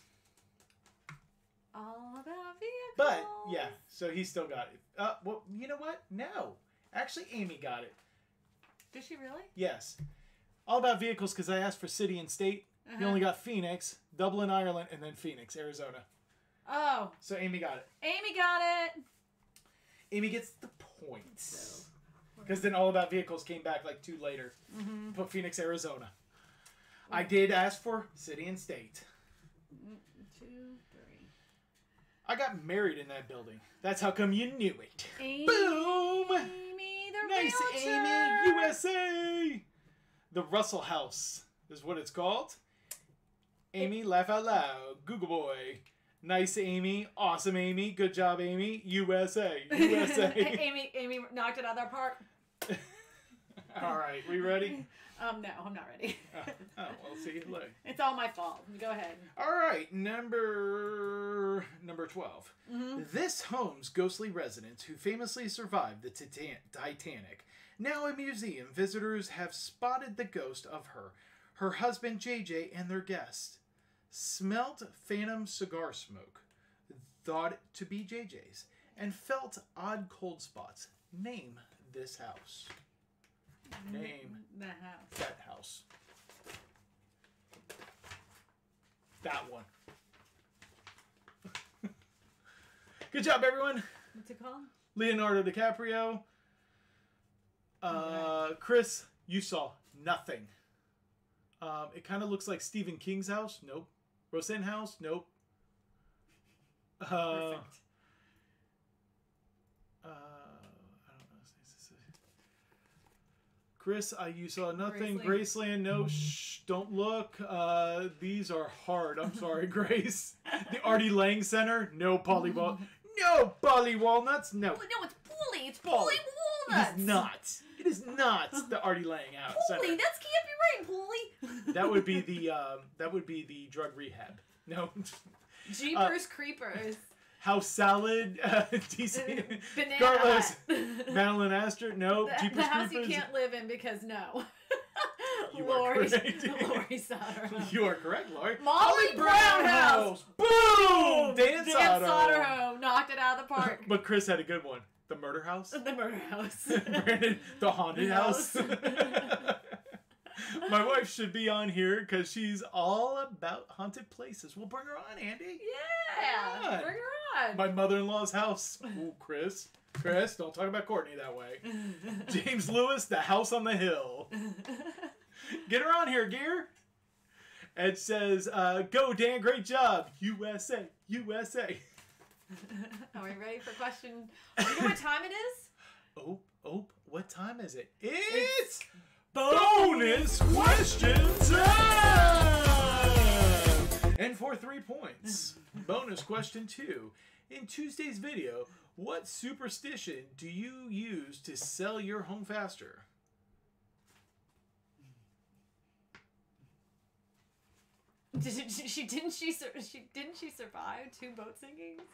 B: All about vehicles.
A: But yeah, so he still got it. Well, you know what? No, actually, Amy got it.
B: Did she really?
A: Yes, all about vehicles because I asked for city and state. He only got Phoenix, Dublin, Ireland, and then Phoenix, Arizona.
B: Oh.
A: So Amy got it.
B: Amy got it.
A: Amy gets the points because then all about vehicles came back like 2 later. Put Phoenix, Arizona. I did ask for city and state.
B: 2, 3.
A: I got married in that building. That's how come you knew it.
B: Amy,
A: Boom!
B: Amy, the
A: Nice,
B: realtor.
A: Amy, USA! The Russell House is what it's called. Amy, laugh out loud. Google boy. Nice, Amy. Awesome, Amy. Good job, Amy. USA. USA.
B: Amy knocked it out of the park.
A: All right, we ready?
B: No, I'm not ready.
A: Well, see you later.
B: It's all my fault. Go ahead.
A: All right, number 12. This home's ghostly residents who famously survived the Titanic. Now a museum, visitors have spotted the ghost of her husband JJ, and their guest. Smelt phantom cigar smoke, thought it to be JJ's, and felt odd cold spots. Name this house. Name
B: the house.
A: That house. That one. Good job, everyone.
B: What's it called?
A: Leonardo DiCaprio. Chris, you saw nothing. It kind of looks like Stephen King's house. Nope. Roseanne house. Nope.
B: Perfect.
A: Chris, you saw nothing. Graceland, no. Shh, don't look. These are hard. I'm sorry, Grace. The Artie Lang Center, no Polly no Polly Walnuts, no.
B: No, it's Pulley. It's Pulley Walnuts.
A: It is not. It is not the Artie Lang Center.
B: Pulley, that's can't be right, Pulley.
A: That would be the drug rehab. No.
B: Jeepers Creepers.
A: House Salad, DC,
B: Banana
A: Carlos,
B: Hut.
A: Madeline Astor, no.
B: The house you can't live in because no.
A: Lori
B: Soderholm.
A: You are correct, Lori.
B: Molly Brown House.
A: Boom! Dan
B: Soderholm knocked it out of the park.
A: But Chris had a good one. The Murder House.
B: The Murder House.
A: Brandon, the Haunted House. My wife should be on here because she's all about haunted places. We'll bring her on, Andy.
B: Yeah, bring her on.
A: My mother-in-law's house. Ooh, Chris, don't talk about Courtney that way. James Lewis, the house on the hill. Get her on here, Gear. It says, go, Dan, great job. USA, USA.
B: Are we ready for question? You know what time it is?
A: Oh, what time is it? It's bonus question time! And for 3 points, bonus question 2. In Tuesday's video, what superstition do you use to sell your home faster?
B: Didn't she survive 2 boat sinkings?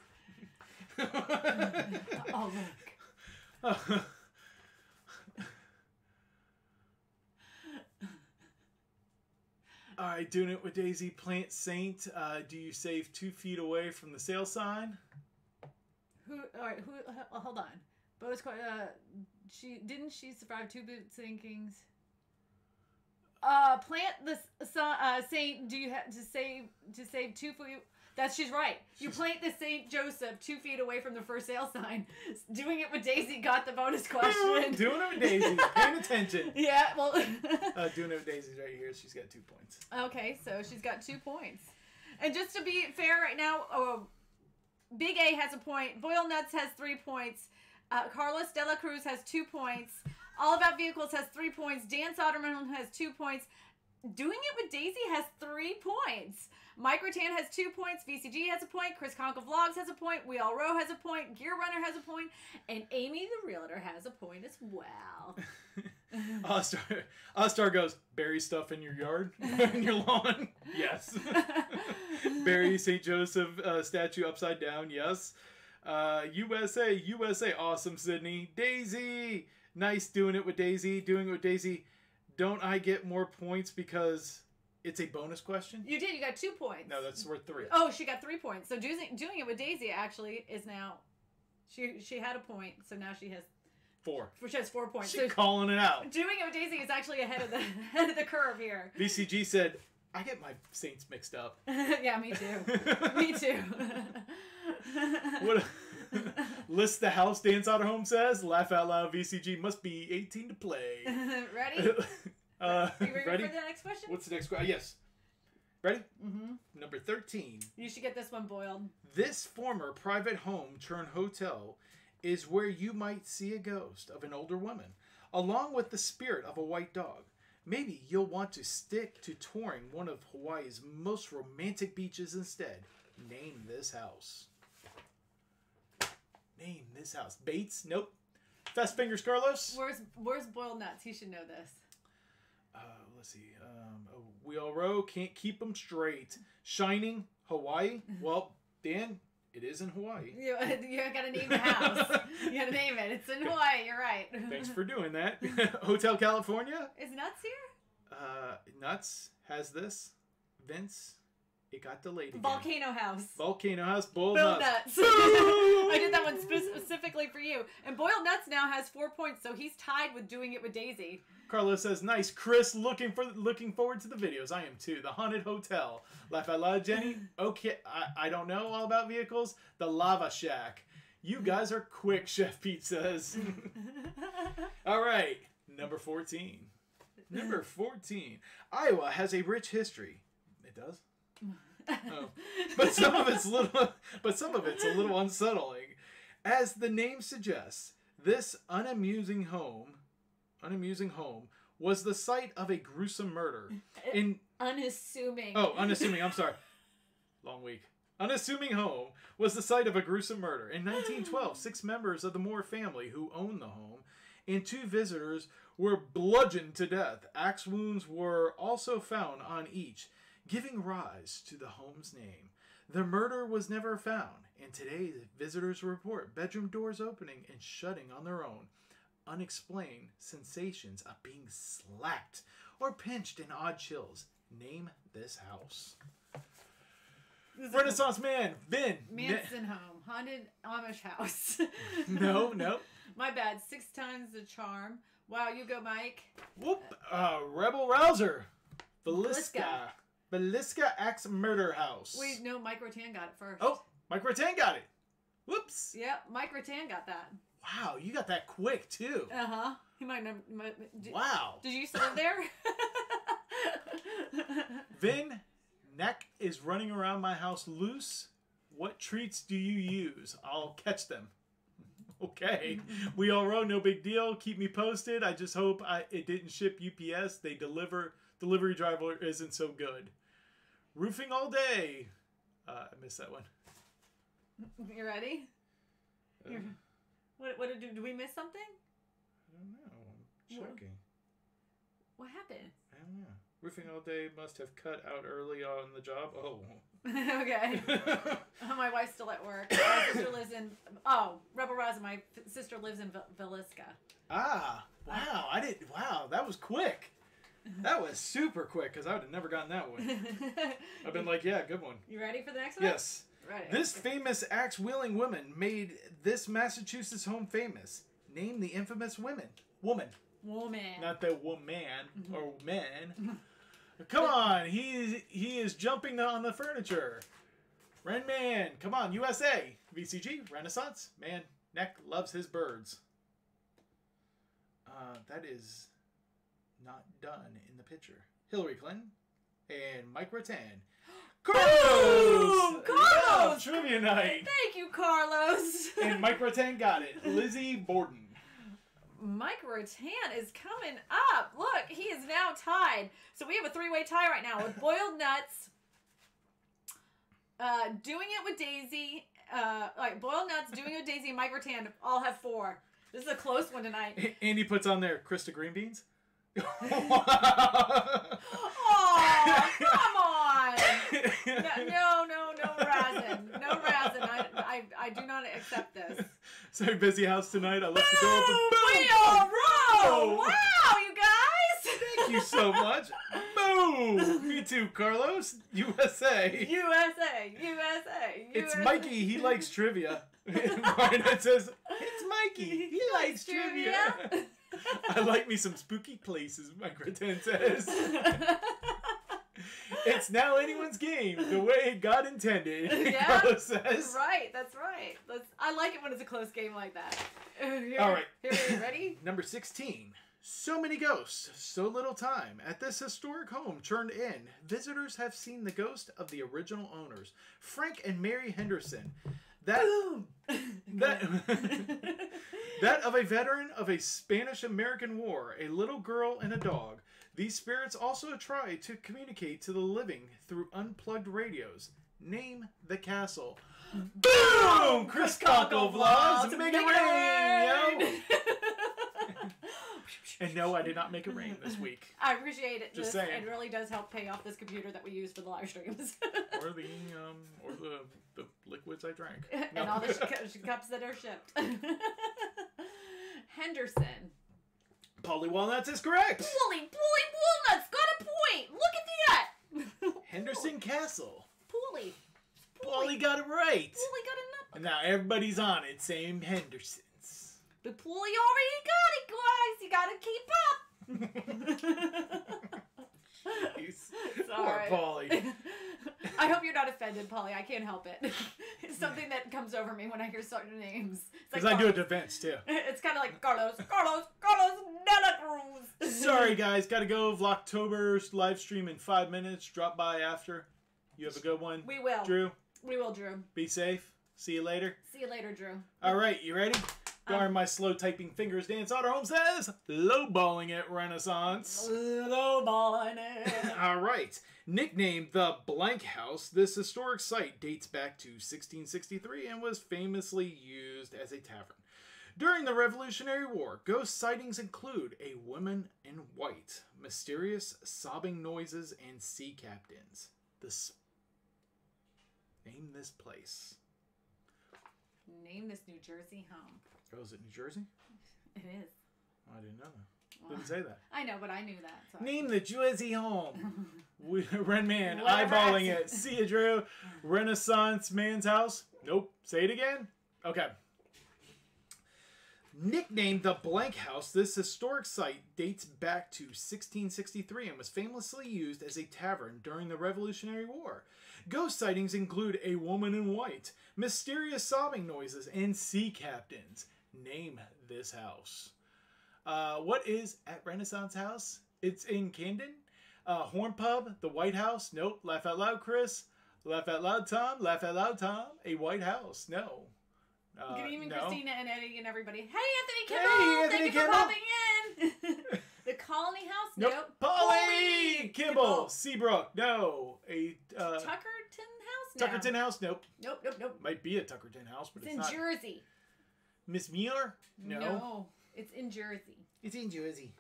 B: Oh look.
A: All right, doing it with Daisy Plant Saint. Do you save 2 feet away from the sale sign?
B: Hold on. Bonus question. She survive 2 boat sinkings? Plant the Saint. Do you have to save 2 feet? She's right. You plant the Saint Joseph 2 feet away from the for sale sign. Doing it with Daisy got the bonus question.
A: Doing it with Daisy. Paying attention.
B: Yeah, well.
A: Doing it with Daisy's right here. She's got 2 points.
B: Okay, so she's got 2 points. And just to be fair right now, Big A has a point. Boyle Nuts has 3 points. Carlos Dela Cruz has 2 points. All About Vehicles has 3 points. Dan Soderman has 2 points. Doing It with Daisy has 3 points. Mike Rattan has 2 points. VCG has a point. Chris Conka Vlogs has a point. YREW has a point. Gear Runner has a point. And Amy the Realtor has a point as well.
A: All-Star goes, bury stuff in your yard? In your lawn? Yes. Bury St. Joseph statue upside down? Yes. USA. Awesome, Sydney. Daisy. Nice doing it with Daisy. Doing it with Daisy. Don't I get more points because it's a bonus question?
B: You did. You got 2 points.
A: No, that's worth 3.
B: Oh, she got 3 points. So doing it with Daisy actually is now... She had a point, so now she has...
A: 4.
B: She has 4 points.
A: She's calling it out.
B: Doing it with Daisy is actually ahead of the curve here.
A: VCG said, I get my Saints mixed up.
B: Yeah, me too. Me too.
A: What... List the house Dan Soderholm says. Laugh out loud. VCG must be 18 to play.
B: Ready? Are you ready for the next question?
A: What's the next question? Yes. Ready?
B: Mm-hmm.
A: Number 13.
B: You should get this one boiled.
A: This former private home turned hotel is where you might see a ghost of an older woman, along with the spirit of a white dog. Maybe you'll want to stick to touring one of Hawaii's most romantic beaches instead. Name this house. Name this house. Bates? Nope. Fast fingers, Carlos.
B: Where's Boiled Nuts? He should know this.
A: Let's see. YREW can't keep them straight. Shining, Hawaii. Well, Dan, it is in Hawaii.
B: You gotta name the house. You gotta name it. It's in Hawaii. You're right.
A: Thanks for doing that. Hotel California.
B: Is Nuts here?
A: Nuts has this. Vince. It got delayed again.
B: Volcano House.
A: Boiled Nuts.
B: I did that one specifically for you. And Boiled Nuts now has 4 points, so he's tied with Doing It with Daisy.
A: Carlos says, nice. Chris, looking forward to the videos. I am too. The Haunted Hotel. Laugh out loud, Jenny. Okay, I don't know all about vehicles. The Lava Shack. You guys are quick, Chef Pete says. All right. Number 14. Number 14. Iowa has a rich history. It does? Oh. But some of it's a little unsettling. As the name suggests, this unamusing home was the site of a gruesome murder.
B: Unassuming.
A: Oh, unassuming. I'm sorry. Long week. Unassuming home was the site of a gruesome murder. In 1912, 6 members of the Moore family who owned the home and 2 visitors were bludgeoned to death. Axe wounds were also found on each, giving rise to the home's name. The murder was never found, and today visitors report bedroom doors opening and shutting on their own. Unexplained sensations of being slapped or pinched in odd chills. Name this house. Renaissance Man, Vin.
B: Manson Home. Haunted Amish House.
A: No.
B: My bad. 6 times the charm. Wow, you go, Mike.
A: Whoop. Rebel Rouser. Belisca Axe Murder House.
B: Wait, no, Mike Rattan got it first.
A: Oh, Mike Rattan got it. Whoops.
B: Yep, Mike Rattan got that.
A: Wow, you got that quick, too.
B: Uh-huh. He might have...
A: Wow.
B: Did you used to live there?
A: Vin, neck is running around my house loose. What treats do you use? I'll catch them. Okay. YREW, no big deal. Keep me posted. I just hope it didn't ship UPS. Delivery driver isn't so good. Roofing all day. I missed that one.
B: You ready? What did we miss something?
A: I don't know. I'm checking.
B: What happened?
A: I don't know. Roofing all day must have cut out early on the job. Oh.
B: Okay. My wife's still at work. My sister lives in... Oh, Rebel Rosa, my sister lives in Villisca.
A: Ah. Wow. Wow, that was quick. That was super quick, because I would have never gotten that one. I've been like, yeah, good one.
B: You ready for the next one?
A: Yes.
B: Ready.
A: This famous axe-wielding woman made this Massachusetts home famous. Name the infamous woman.
B: Woman.
A: Not the woman or man. Come on, he is jumping on the furniture. Ren Man, come on, USA. VCG, Renaissance, man, neck loves his birds. That is not done in the picture. Hillary Clinton and Mike Rattan. Carlos!
B: Carlos!
A: Yeah, trivia night.
B: Thank you, Carlos.
A: And Mike Rattan got it. Lizzie Borden.
B: Mike Rattan is coming up. Look, he is now tied. So we have a three-way tie right now with Boiled Nuts, Doing It with Daisy, Boiled Nuts, Doing It with Daisy, and Mike Rattan all have 4. This is a close one tonight.
A: Andy puts on there Krista Green Beans.
B: Oh, come on! No, Razin. No, Razin. I do not accept this.
A: So busy house tonight. I left the door open. Boom!
B: We all roll! Wow, you guys!
A: Thank you so much. Boom! Me too, Carlos. USA. It's Mikey. He likes trivia. Martin says, it's Mikey. He likes trivia. I like me some spooky places, Mike Rattan says. It's now anyone's game, the way God intended,
B: Yeah,
A: Carlos says.
B: That's right. I like it when it's a close game like that.
A: All right.
B: Here, ready?
A: Number 16. So many ghosts, so little time. At this historic home turned in, visitors have seen the ghost of the original owners, Frank and Mary Henderson. That of a veteran of a Spanish-American War, a little girl and a dog. These spirits also try to communicate to the living through unplugged radios. Name the castle. Boom! Chris Cockle vlogs. Make it rain, yo! And no, I did not make it rain this week.
B: I appreciate it.
A: Just saying.
B: It really does help pay off this computer that we use for the live streams.
A: Or the liquids I drank.
B: And all the cups that are shipped. Henderson.
A: Polly Walnuts is correct.
B: Polly Walnuts got a point. Look at that.
A: Henderson Castle.
B: Polly
A: Polly got it right.
B: Polly got a nut.
A: And now everybody's on it. Same Hendersons.
B: But Polly already got it, guys. You gotta keep up.
A: Poor Polly.
B: I hope you're not offended, Polly. I can't help it. It's something that comes over me when I hear certain names.
A: Because
B: like
A: I do it to Vince, too.
B: It's kind of like Carlos Dela Cruz.
A: Sorry, guys. Gotta go. Vlogtober's live stream in 5 minutes. Drop by after. You have a good one.
B: We will.
A: Drew.
B: We will, Drew.
A: Be safe. See you later.
B: See you later, Drew.
A: All right. You ready? Darn my slow typing fingers. Dan Soderholm says, lowballing it, Renaissance.
B: Lowballing it.
A: All right. Nicknamed the Blank House, this historic site dates back to 1663 and was famously used as a tavern. During the Revolutionary War, ghost sightings include a woman in white, mysterious sobbing noises, and sea captains. Name this place.
B: Name this New Jersey home.
A: Oh, is it New Jersey?
B: It is.
A: Oh, I didn't know that. Didn't say that.
B: I know, but I knew that. So.
A: Name the Jersey home. Ren Man, eyeballing it. See you, Drew. Renaissance man's house. Nope. Say it again. Okay. Nicknamed the Blank House, this historic site dates back to 1663 and was famously used as a tavern during the Revolutionary War. Ghost sightings include a woman in white, mysterious sobbing noises, and sea captains. Name this house. What is at Renaissance House? It's in Camden. Horn Pub, the White House. Nope. Laugh out loud, Chris. Laugh out loud, Tom. Laugh out loud, Tom. A White House. No.
B: Good evening,
A: no.
B: Kristina and Eddie and everybody. Hey, Anthony Kimball.
A: Hey, Anthony
B: Thank you
A: Kimball.
B: for popping in. The Colony House.
A: Nope. Polly Kimball.
B: Kimball.
A: Seabrook. No. A
B: Tuckerton House. No.
A: Tuckerton House. Nope.
B: Nope.
A: Might be a Tuckerton House, but it's
B: in
A: not.
B: Jersey.
A: Miss Mueller?
B: No. It's in Jersey.
A: It's in Jersey.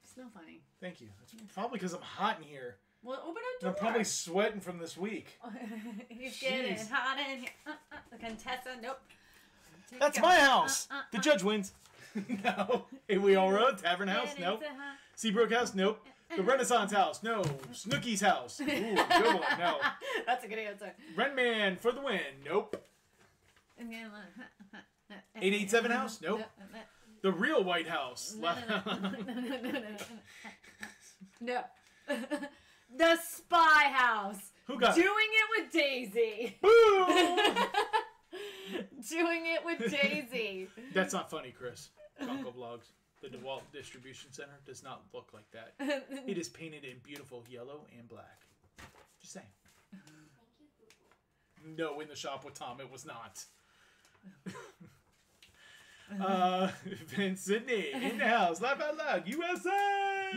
B: It's not funny.
A: Thank you. It's probably because I'm hot in here.
B: Well, open up the
A: I'm
B: door.
A: probably sweating from this week.
B: He's getting hot in here. The Contessa, nope.
A: That's my house. The judge wins. No. We All Road, Tavern House, nope. Seabrook House, nope. The Renaissance House, no. Snooky's house. Ooh, good one, no.
B: That's a good answer.
A: Ren Man for the win, nope. 887 House, nope. The real White House.
B: No. The Spy House.
A: Who got
B: Doing it with Daisy.
A: Boom!
B: Doing it with Daisy.
A: That's not funny, Chris. Uncle Vlogs. The DeWalt Distribution Center does not look like that. It is painted in beautiful yellow and black. Just saying. No, in the shop with Tom, it was not. Vince Sydney in the house. Laugh out loud. USA!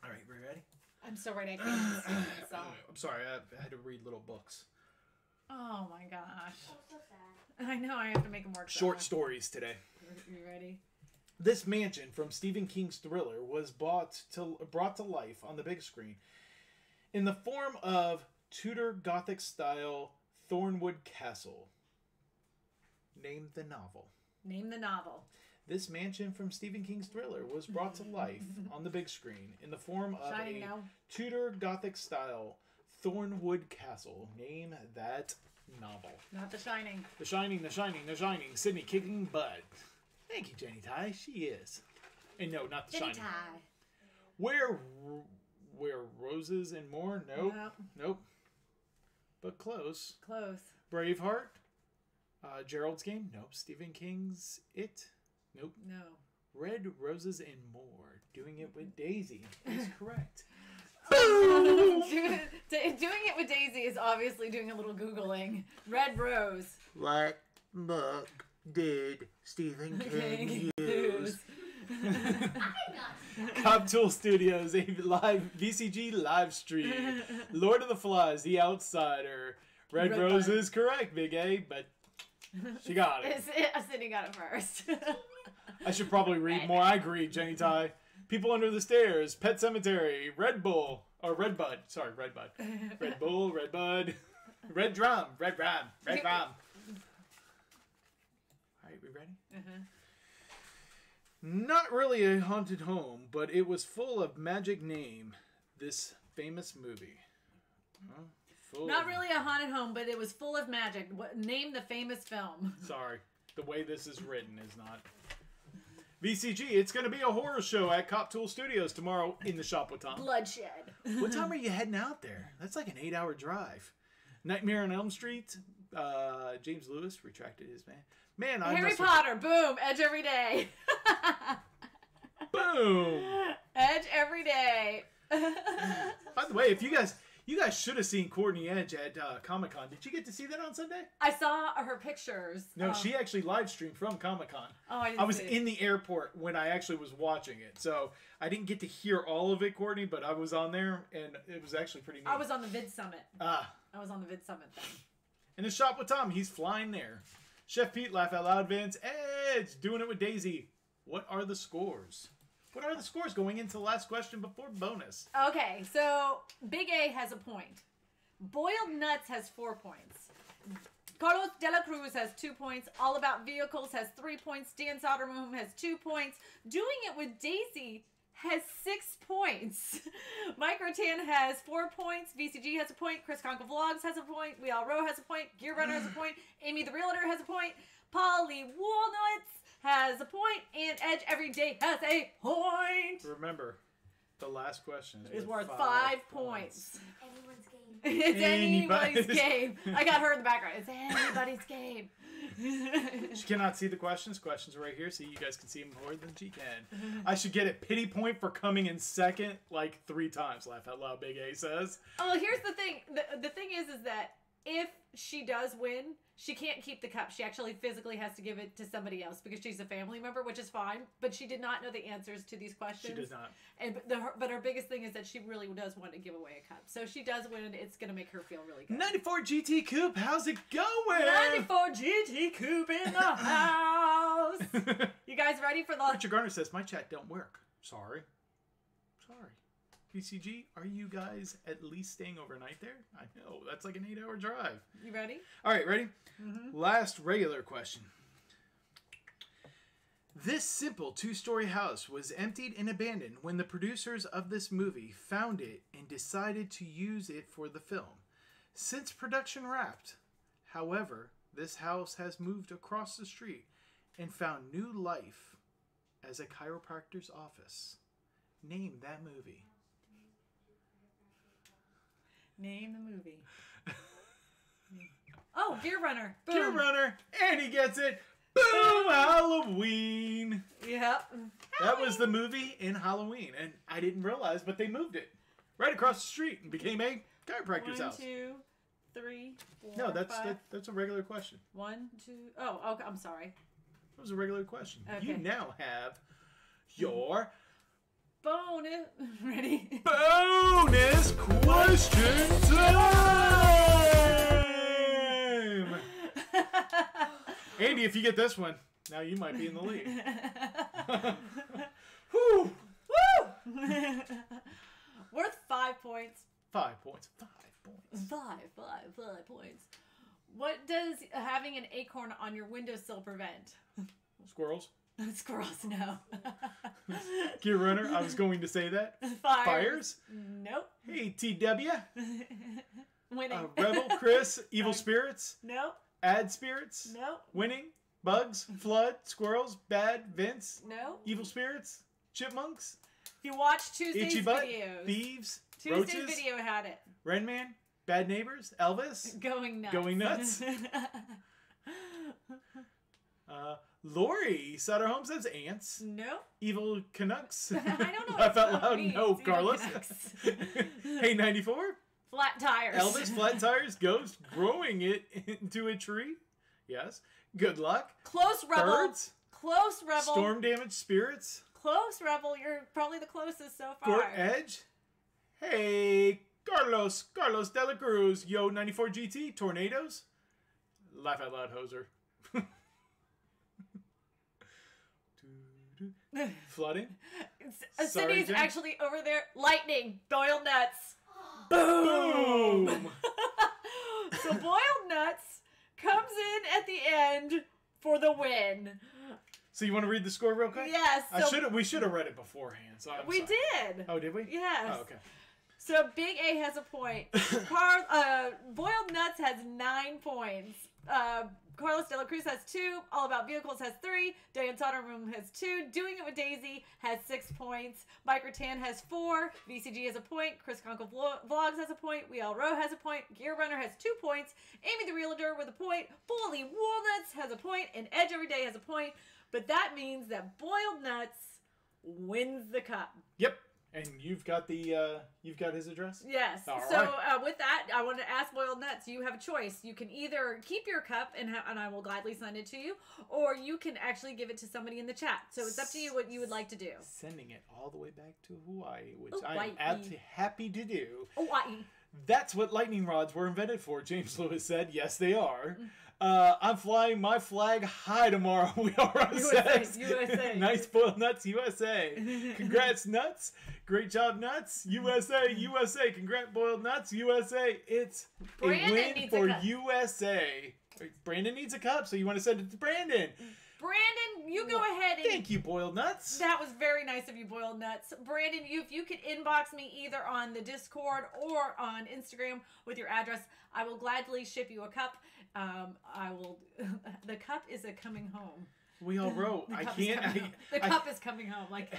A: All right, we ready?
B: I'm so ready. I can't even see myself.
A: I'm sorry, I had to read little books.
B: Oh my gosh.
C: Oh, so sad.
B: I know I have to make them work.
A: Short stories today.
B: You ready?
A: This mansion from Stephen King's Thriller was brought to life on the big screen in the form of Tudor Gothic style Thornwood Castle. Name the novel.
B: Name the novel.
A: This mansion from Stephen King's Thriller was brought to life on the big screen in the form of
B: Shining
A: a
B: now.
A: Tudor Gothic style Thornwood Castle. Name that novel.
B: Not The Shining.
A: The Shining, The Shining, The Shining. Sydney kicking butt. Thank you, Jenny Ty. She is. And no, not The
B: Jenny
A: Shining.
B: Ty.
A: Where roses and more? Nope.
B: Nope.
A: Nope. But close.
B: Close.
A: Braveheart. Gerald's Game. Nope. Stephen King's It. Nope.
B: No.
A: Red Roses and More. Doing It with Daisy is correct.
B: Doing it with Daisy is obviously doing a little Googling. Red Rose.
A: What book did Stephen King use? Cop Tool Studios, a live VCG live stream. Lord of the Flies, The Outsider. Red Rose
B: Bud.
A: is correct, Big A, but she got it.
B: Sydney got it first.
A: I should probably read more. I agree, Jenny Ty. People Under the Stairs, Pet Cemetery, Red Bull, or Red Bud. Sorry, Red Bud. Red Bull, Red Bud, Red Drum, Red Ram, Red Ram. All right, we ready? Not really a haunted home, but it was full of magic. Name this famous movie.
B: Not really a haunted home, but it was full of magic. Name the famous film.
A: Sorry, the way this is written is not. VCG, it's going to be a horror show at Cop Tool Studios tomorrow in the shop with Tom.
B: Bloodshed.
A: What time are you heading out there? That's like an 8-hour drive. Nightmare on Elm Street. James Lewis retracted his man. Man, I
B: Harry Potter. Boom. Edge every day.
A: Boom.
B: Edge every day.
A: By the way, if you guys should have seen Courtney Edge at Comic-Con. Did you get to see that on Sunday?
B: I saw her pictures.
A: No, she actually live streamed from Comic-Con.
B: Oh, I didn't
A: I was
B: see it.
A: in the airport when I actually was watching it. So I didn't get to hear all of it, Courtney, but I was on there, and it was actually pretty neat.
B: I was on the Vid Summit.
A: Ah.
B: I was on the Vid Summit then.
A: In the shop with Tom, he's flying there. Chef Pete, laugh out loud, Vince. Edge, doing it with Daisy. What are the scores? What are the scores going into the last question before bonus?
B: Okay, so Big A has a point. Boiled Nuts has 4 points. Carlos De La Cruz has 2 points. All About Vehicles has 3 points. Dan Soderholm has 2 points. Doing It with Daisy has 6 points. Mike Rotan has 4 points. VCG has a point. Chris Conkle Vlogs has a point. We All Row has a point. Gear Runner has a point. Amy the Realtor has a point. Polly Walnuts has a point. And Edge Every Day has a point.
A: Remember, the last question
B: Is worth 5 points.
C: Anyone's game.
B: It's anybody's game. I got her in the background. It's anybody's game.
A: She cannot see the questions. Questions are right here, so you guys can see them more than she can. I should get a pity point for coming in second like 3 times. Laugh out loud, Big A says.
B: Oh, here's the thing. The thing is that if she does win, she can't keep the cup. She actually physically has to give it to somebody else because she's a family member, which is fine. But she did not know the answers to these questions.
A: She does not.
B: And but her biggest thing is that she really does want to give away a cup. So if she does win, it's going to make her feel really good.
A: 94 GT Coupe, how's it going?
B: 94 GT Coupe in the house. You guys ready for the...
A: Richard Garner says, my chat don't work. Sorry. VCG, are you guys at least staying overnight there? I know, that's like an 8-hour drive.
B: You ready?
A: All right, ready? Last regular question. This simple 2-story house was emptied and abandoned when the producers of this movie found it and decided to use it for the film. Since production wrapped, however, this house has moved across the street and found new life as a chiropractor's office. Name that movie.
B: Name the movie. Oh, Gear Runner. Boom.
A: Gear Runner, and he gets it. Boom! Halloween.
B: Yep.
A: That was the movie in Halloween, and I didn't realize, but they moved it right across the street and became a chiropractor's house.
B: 1, 2, 3, 4,
A: No, that's
B: 5.
A: that's a regular question.
B: 1, 2. Oh, okay. I'm sorry.
A: That was a regular question.
B: Okay.
A: You now have your
B: Bonus. Ready?
A: bonus question time! Andy, if you get this one, now you might be in the lead. Woo!
B: Woo! Worth 5 points.
A: 5 points. 5 points.
B: 5 points. What does having an acorn on your windowsill prevent?
A: Squirrels.
B: Squirrels, no.
A: Gear Runner, I was going to say that.
B: Fires?
A: Nope.
B: Nope.
A: Hey, TW.
B: Winning.
A: Rebel, Chris, Evil Spirits,
B: Nope.
A: Ad Spirits,
B: Nope.
A: Winning, Bugs, Flood, Squirrels, Bad, Vince,
B: Nope.
A: Evil Spirits, Chipmunks,
B: If you watch Tuesday's
A: Itchy Butt,
B: videos,
A: Thieves,
B: Tuesday's
A: Roaches,
B: video had it.
A: Red Man, Bad Neighbors, Elvis,
B: Going nuts.
A: Going Nuts. Lori Sutter Home says Ants,
B: Nope.
A: Evil Canucks.
B: I don't know
A: Laugh
B: what
A: out loud.
B: means.
A: No,
B: Evil
A: Carlos.
B: Canucks.
A: Hey, 94.
B: Flat tires.
A: Elvis, Flat Tires, Ghost, growing it into a tree. Yes. Good luck.
B: Close Rebel.
A: Birds.
B: Close Rebel.
A: Storm Damaged Spirits.
B: Close Rebel. You're probably the closest so far.
A: Court Edge. Hey, Carlos De La Cruz. Yo, 94 GT. Tornadoes. Laugh out loud, hoser. Flooding.
B: Cindy's
A: Jen.
B: actually over there. Lightning. Boiled nuts.
A: Boom.
B: So Boiled Nuts comes in at the end for the win.
A: So you want to read the score real quick?
B: Yes. So
A: We should have read it beforehand. So I'm
B: we
A: sorry.
B: did.
A: Oh, did we?
B: Yes.
A: Oh, okay.
B: So Big A has a point. Boiled Nuts has 9 points. Carlos De La Cruz has 2. All About Vehicles has 3. Diane Soderman has 2. Doing It with Daisy has 6 points. Mike Rattan has 4. VCG has a point. Chris Conkle Vlogs has a point. YREW has a point. Gear Runner has 2 points. Amy the Realtor with a point. Bully Walnuts has a point. And Edge Everyday has a point. But that means that Boiled Nuts wins the cup.
A: Yep. And you've got his address?
B: Yes.
A: All
B: So
A: right.
B: with that, I want to ask Boiled Nuts. You have a choice. You can either keep your cup and I will gladly send it to you, or you can actually give it to somebody in the chat. So it's up to you what you would like to do.
A: Sending it all the way back to Hawaii, which
B: Hawaii.
A: I am absolutely happy to do.
B: Hawaii.
A: That's what lightning rods were invented for, James Lewis said. Yes, they are. I'm flying my flag high tomorrow. We are
B: USA.
A: Nice Boiled Nuts, USA. Congrats, Nuts. Great job, Nuts. USA. Congrats, Boiled Nuts, USA. It's
B: Brandon
A: a win
B: needs a
A: for
B: cup.
A: USA. Brandon needs a cup, so you want to send it to Brandon.
B: Brandon, you go ahead and...
A: Thank you, Boiled Nuts.
B: That was very nice of you, Boiled Nuts. Brandon, if you could inbox me either on the Discord or on Instagram with your address, I will gladly ship you a cup. The cup is coming home.
A: We all wrote.
B: The
A: I
B: cup is
A: can't.
B: coming home. The cup is coming home, like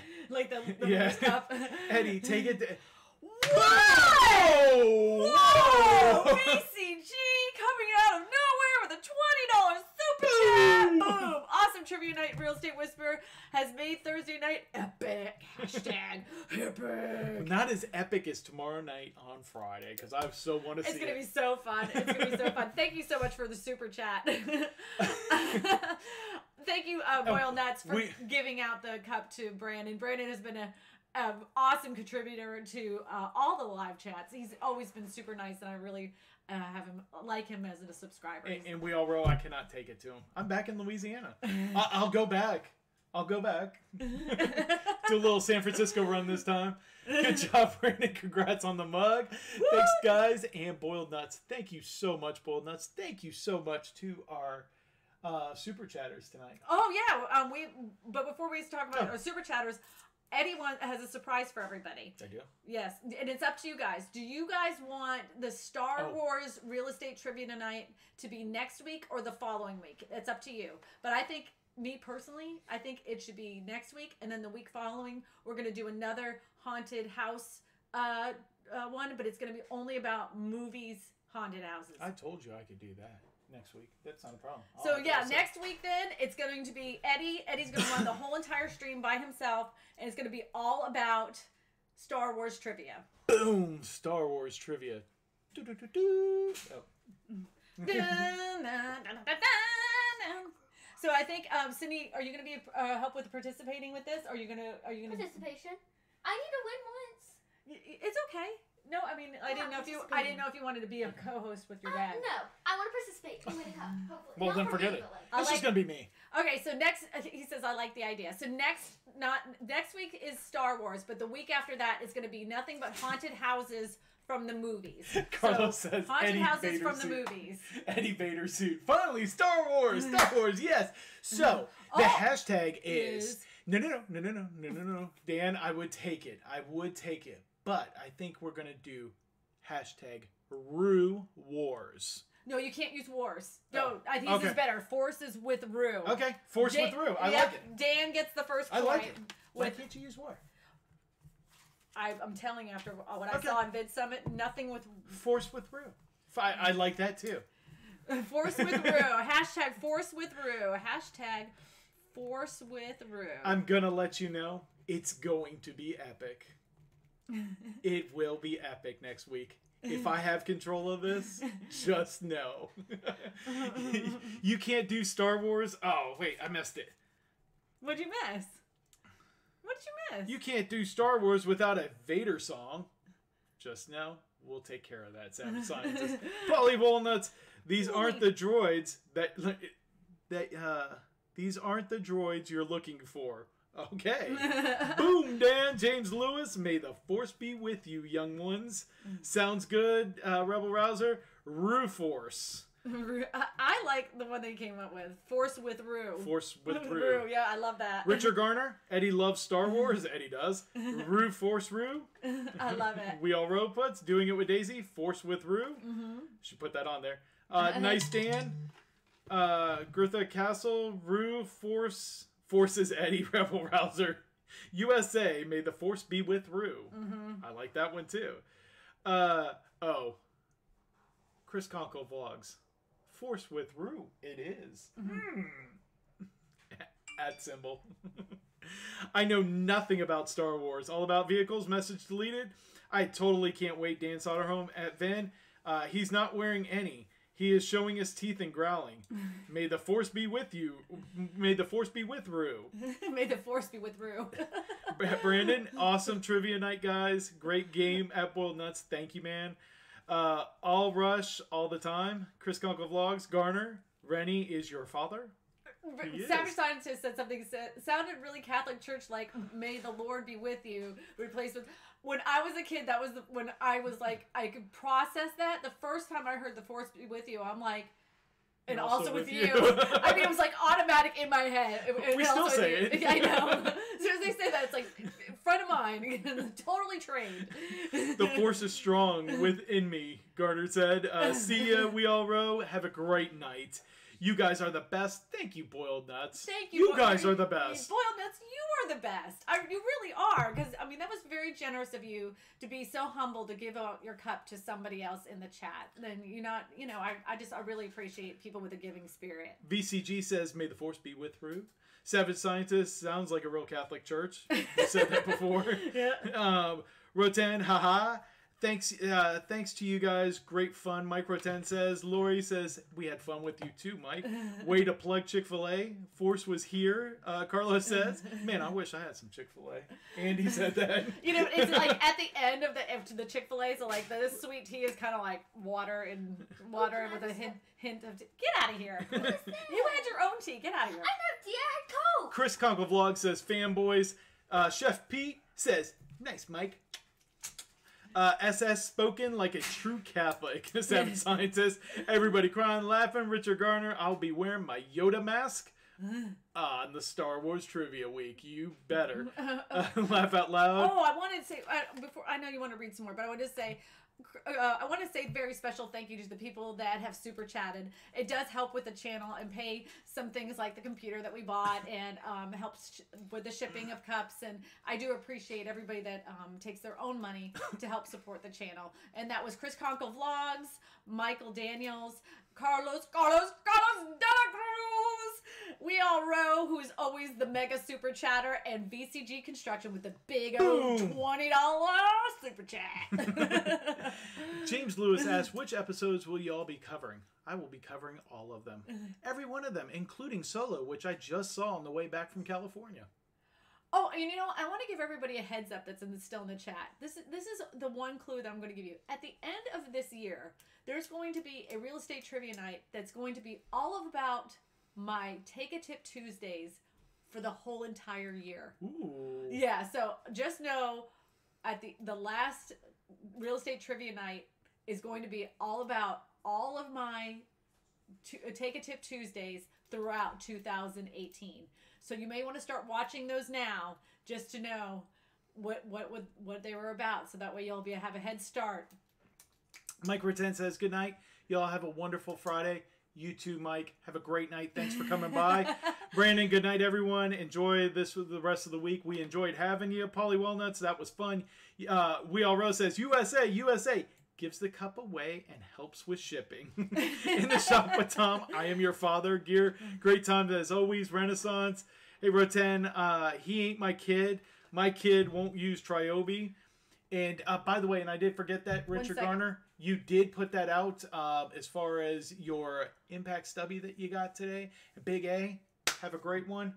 B: the
A: Yeah.
B: winner's cup.
A: Eddie, take it.
B: Whoa!
A: Whoa!
B: BCG coming out of nowhere with a $20 super chat. Boom! Awesome Trivia Night Real Estate Whisperer has made Thursday night epic. Hashtag epic.
A: Not as epic as tomorrow night on Friday, because I so want to see
B: It's going to be so fun. It's going to be so fun. Thank you so much for the super chat. Thank you, Boiled Nuts, for giving out the cup to Brandon. Brandon has been an awesome contributor to all the live chats. He's always been super nice, and I really have him as a subscriber.
A: And we all row. I cannot take it to him. I'm back in Louisiana. I'll go back. Do a little San Francisco run this time. Good job, Brandon. Congrats on the mug. Woo! Thanks, guys. And Boiled Nuts. Thank you so much, Boiled Nuts. Thank you so much to our super chatters tonight.
B: Oh yeah, but before we talk about our super chatters, Eddie has a surprise for everybody.
A: I do.
B: Yes, and it's up to you guys. Do you guys want the Star Wars real estate trivia tonight to be next week or the following week? It's up to you. But I think, me personally, I think it should be next week, and then the week following, we're going to do another haunted house one, but it's going to be only about movies, haunted houses.
A: I told you I could do that next week. That's not a problem.
B: So yeah, next week then, it's going to be Eddie. Eddie's going to run the whole entire stream by himself, and it's going to be all about Star Wars trivia.
A: Boom! Star Wars trivia. Do-do-do-do. Oh.
B: So I think, Cindy, are you going to be help with participating with this? Are you going to
C: Participation? I need to win once.
B: It's okay. No, I mean, I didn't know if you wanted to be a co-host with your dad.
C: No, I want to participate. Hopefully.
A: Well,
C: Not
A: then
C: for
A: forget
C: me,
A: it.
C: but,
A: It's just gonna be me.
B: Okay, so next, he says, I like the idea. So next week is Star Wars, but the week after that is going to be nothing but haunted houses from the movies.
A: Carlos says
B: haunted
A: Eddie
B: houses
A: Vader
B: from
A: suit.
B: the movies.
A: Eddie Vader suit. Finally, Star Wars. Star Wars. Yes. So the hashtag is no. Dan, I would take it. But I think we're gonna do hashtag YREW Wars.
B: No, you can't use wars. No, I think this is better. Forces with Rue.
A: Okay, Force with Rue. I like it.
B: Dan gets the first point.
A: I like it. Why can't you use war?
B: I'm telling you, after what I saw on Vid Summit, nothing with...
A: Force with Rue. I like that too.
B: Force with Rue. Hashtag Force with Rue. Hashtag Force with Rue.
A: I'm gonna let you know, it's going to be epic. It will be epic next week. If I have control of this, just know. You can't do Star Wars. Oh, wait, I missed it.
B: What'd you miss? What did you miss?
A: You can't do Star Wars without a Vader song. Just know, we'll take care of that, Savage Scientist. Polly Walnuts, these aren't the droids these aren't the droids you're looking for. Okay. Boom, Dan. James Lewis. May the force be with you, young ones. Sounds good, Rebel Rouser. Rue Force.
B: I like the one they came up with. Force with Rue.
A: Force with Rue.
B: Rue. Yeah, I love that.
A: Richard Garner. Eddie loves Star Wars. Eddie does. Rue Force Rue.
B: I love it.
A: We all road puts. Doing it with Daisy. Force with Rue. Should put that on there. Nice Dan. Gertha Castle. Rue Force. Forces Eddie. Rebel Rouser. USA. May the force be with Rue. I like that one too. Chris Conkle Vlogs. Force with Rue. It is. At symbol. I know nothing about Star Wars. All about vehicles. Message deleted. I totally can't wait. Dan Soderholm at Van. He's not wearing any. He is showing his teeth and growling. May the force be with you. May the force be with Rue.
B: May the force be with Rue.
A: Brandon, awesome trivia night, guys. Great game at Boiled Nuts. Thank you, man. All rush all the time. Chris Conkle Vlogs. Garner, Rennie is your father.
B: Savage Scientist said something sounded really Catholic Church like "May the Lord be with you." Replaced with. When I was a kid, that was when I was like, I could process that. The first time I heard the force be with you, I'm like, and also with you. I mean, it was like automatic in my head.
A: We still say it.
B: I know. As soon as they say that, it's like front of mind, totally trained.
A: The force is strong within me, Garner said. See ya, we all row. Have a great night. You guys are the best. Thank you, Boiled Nuts.
B: Thank you.
A: You guys are the best.
B: Boiled Nuts, you are the best. You really are. Because, I mean, that was very generous of you to be so humble to give out your cup to somebody else in the chat. Then I really appreciate people with a giving spirit.
A: VCG says, may the force be with Rue. Savage Scientist sounds like a real Catholic church. You said that before.
B: Yeah.
A: Rotan, haha. Thanks to you guys. Great fun. Mike Roten says. Lori says, we had fun with you too, Mike. Way to plug Chick-fil-A. Force was here. Carlos says, man, I wish I had some Chick-fil-A. Andy said that.
B: It's like at the end of the Chick-fil-A, so like the sweet tea is kind of like water with a hint of tea. Get out of here. You had your own tea. Get out of here.
C: I have tea. I had Coke.
A: Chris Conkle Vlog says, fanboys. Chef Pete says, nice, Mike. SS spoken like a true Catholic. Savage Scientist. Everybody crying, laughing. Richard Garner, I'll be wearing my Yoda mask. On the Star Wars Trivia Week. You better laugh out loud.
B: Oh, I wanted to say, before, I know you want to read some more, but I want to say, very special thank you to the people that have super chatted. It does help with the channel and pay some things like the computer that we bought and helps with the shipping of cups. And I do appreciate everybody that takes their own money to help support the channel. And that was Chris Conkle Vlogs, Michael Daniels, Carlos de la Cruz, YREW, who's always the mega super chatter, and VCG Construction with the big old $20 super chat.
A: James Lewis asks, which episodes will y'all be covering? I will be covering all of them. Every one of them, including Solo, which I just saw on the way back from California.
B: Oh, and you know, I want to give everybody a heads up that's still in the chat. This is the one clue that I'm going to give you. At the end of this year, there's going to be a real estate trivia night that's going to be all about my Take a Tip Tuesdays for the whole entire year.
A: Ooh.
B: Yeah, so just know at the last real estate trivia night is going to be all about all of my Take a Tip Tuesdays throughout 2018. So you may want to start watching those now just to know what they were about, so that way you'll have a head start.
A: Mike Rattan says, good night. Y'all have a wonderful Friday. You too, Mike. Have a great night. Thanks for coming by. Brandon, good night, everyone. Enjoy this with the rest of the week. We enjoyed having you. Polly Walnuts, that was fun. YREW says, USA, USA. Gives the cup away and helps with shipping. In the shop with Tom, I am your father. Gear, great time as always. Renaissance. Hey, Roten, he ain't my kid. My kid won't use Triobi. And by the way, and I did forget that, Richard Garner, you did put that out as far as your impact stubby that you got today. Big A, have a great one.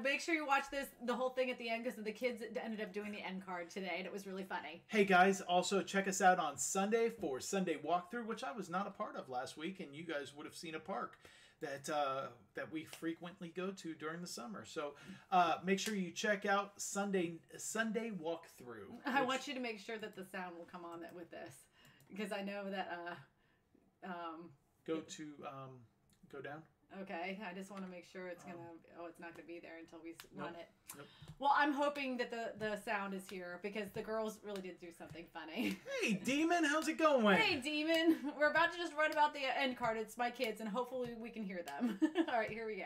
B: Make sure you watch the whole thing at the end, because the kids ended up doing the end card today, and it was really funny.
A: Hey guys, also check us out on Sunday for Sunday Walkthrough, which I was not a part of last week, and you guys would have seen a park that we frequently go to during the summer. So make sure you check out Sunday Walkthrough.
B: I want you to make sure that the sound will come on with this, because I know that
A: go down.
B: Okay, I just want to make sure it's it's not gonna be there until we run it.
A: Nope.
B: Well, I'm hoping that the sound is here, because the girls really did do something funny.
A: Hey, Demon, how's it going?
B: Hey, Demon, we're about to just run about the end card. It's my kids, and hopefully we can hear them. All right, here we go.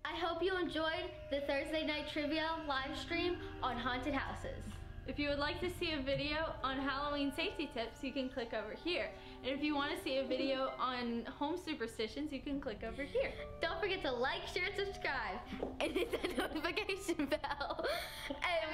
C: I hope you enjoyed the Thursday night trivia live stream on haunted houses.
D: If you would like to see a video on Halloween safety tips, you can click over here. And if you want to see a video on home superstitions, you can click over here.
C: Don't forget to like, share, subscribe, and hit that notification bell. And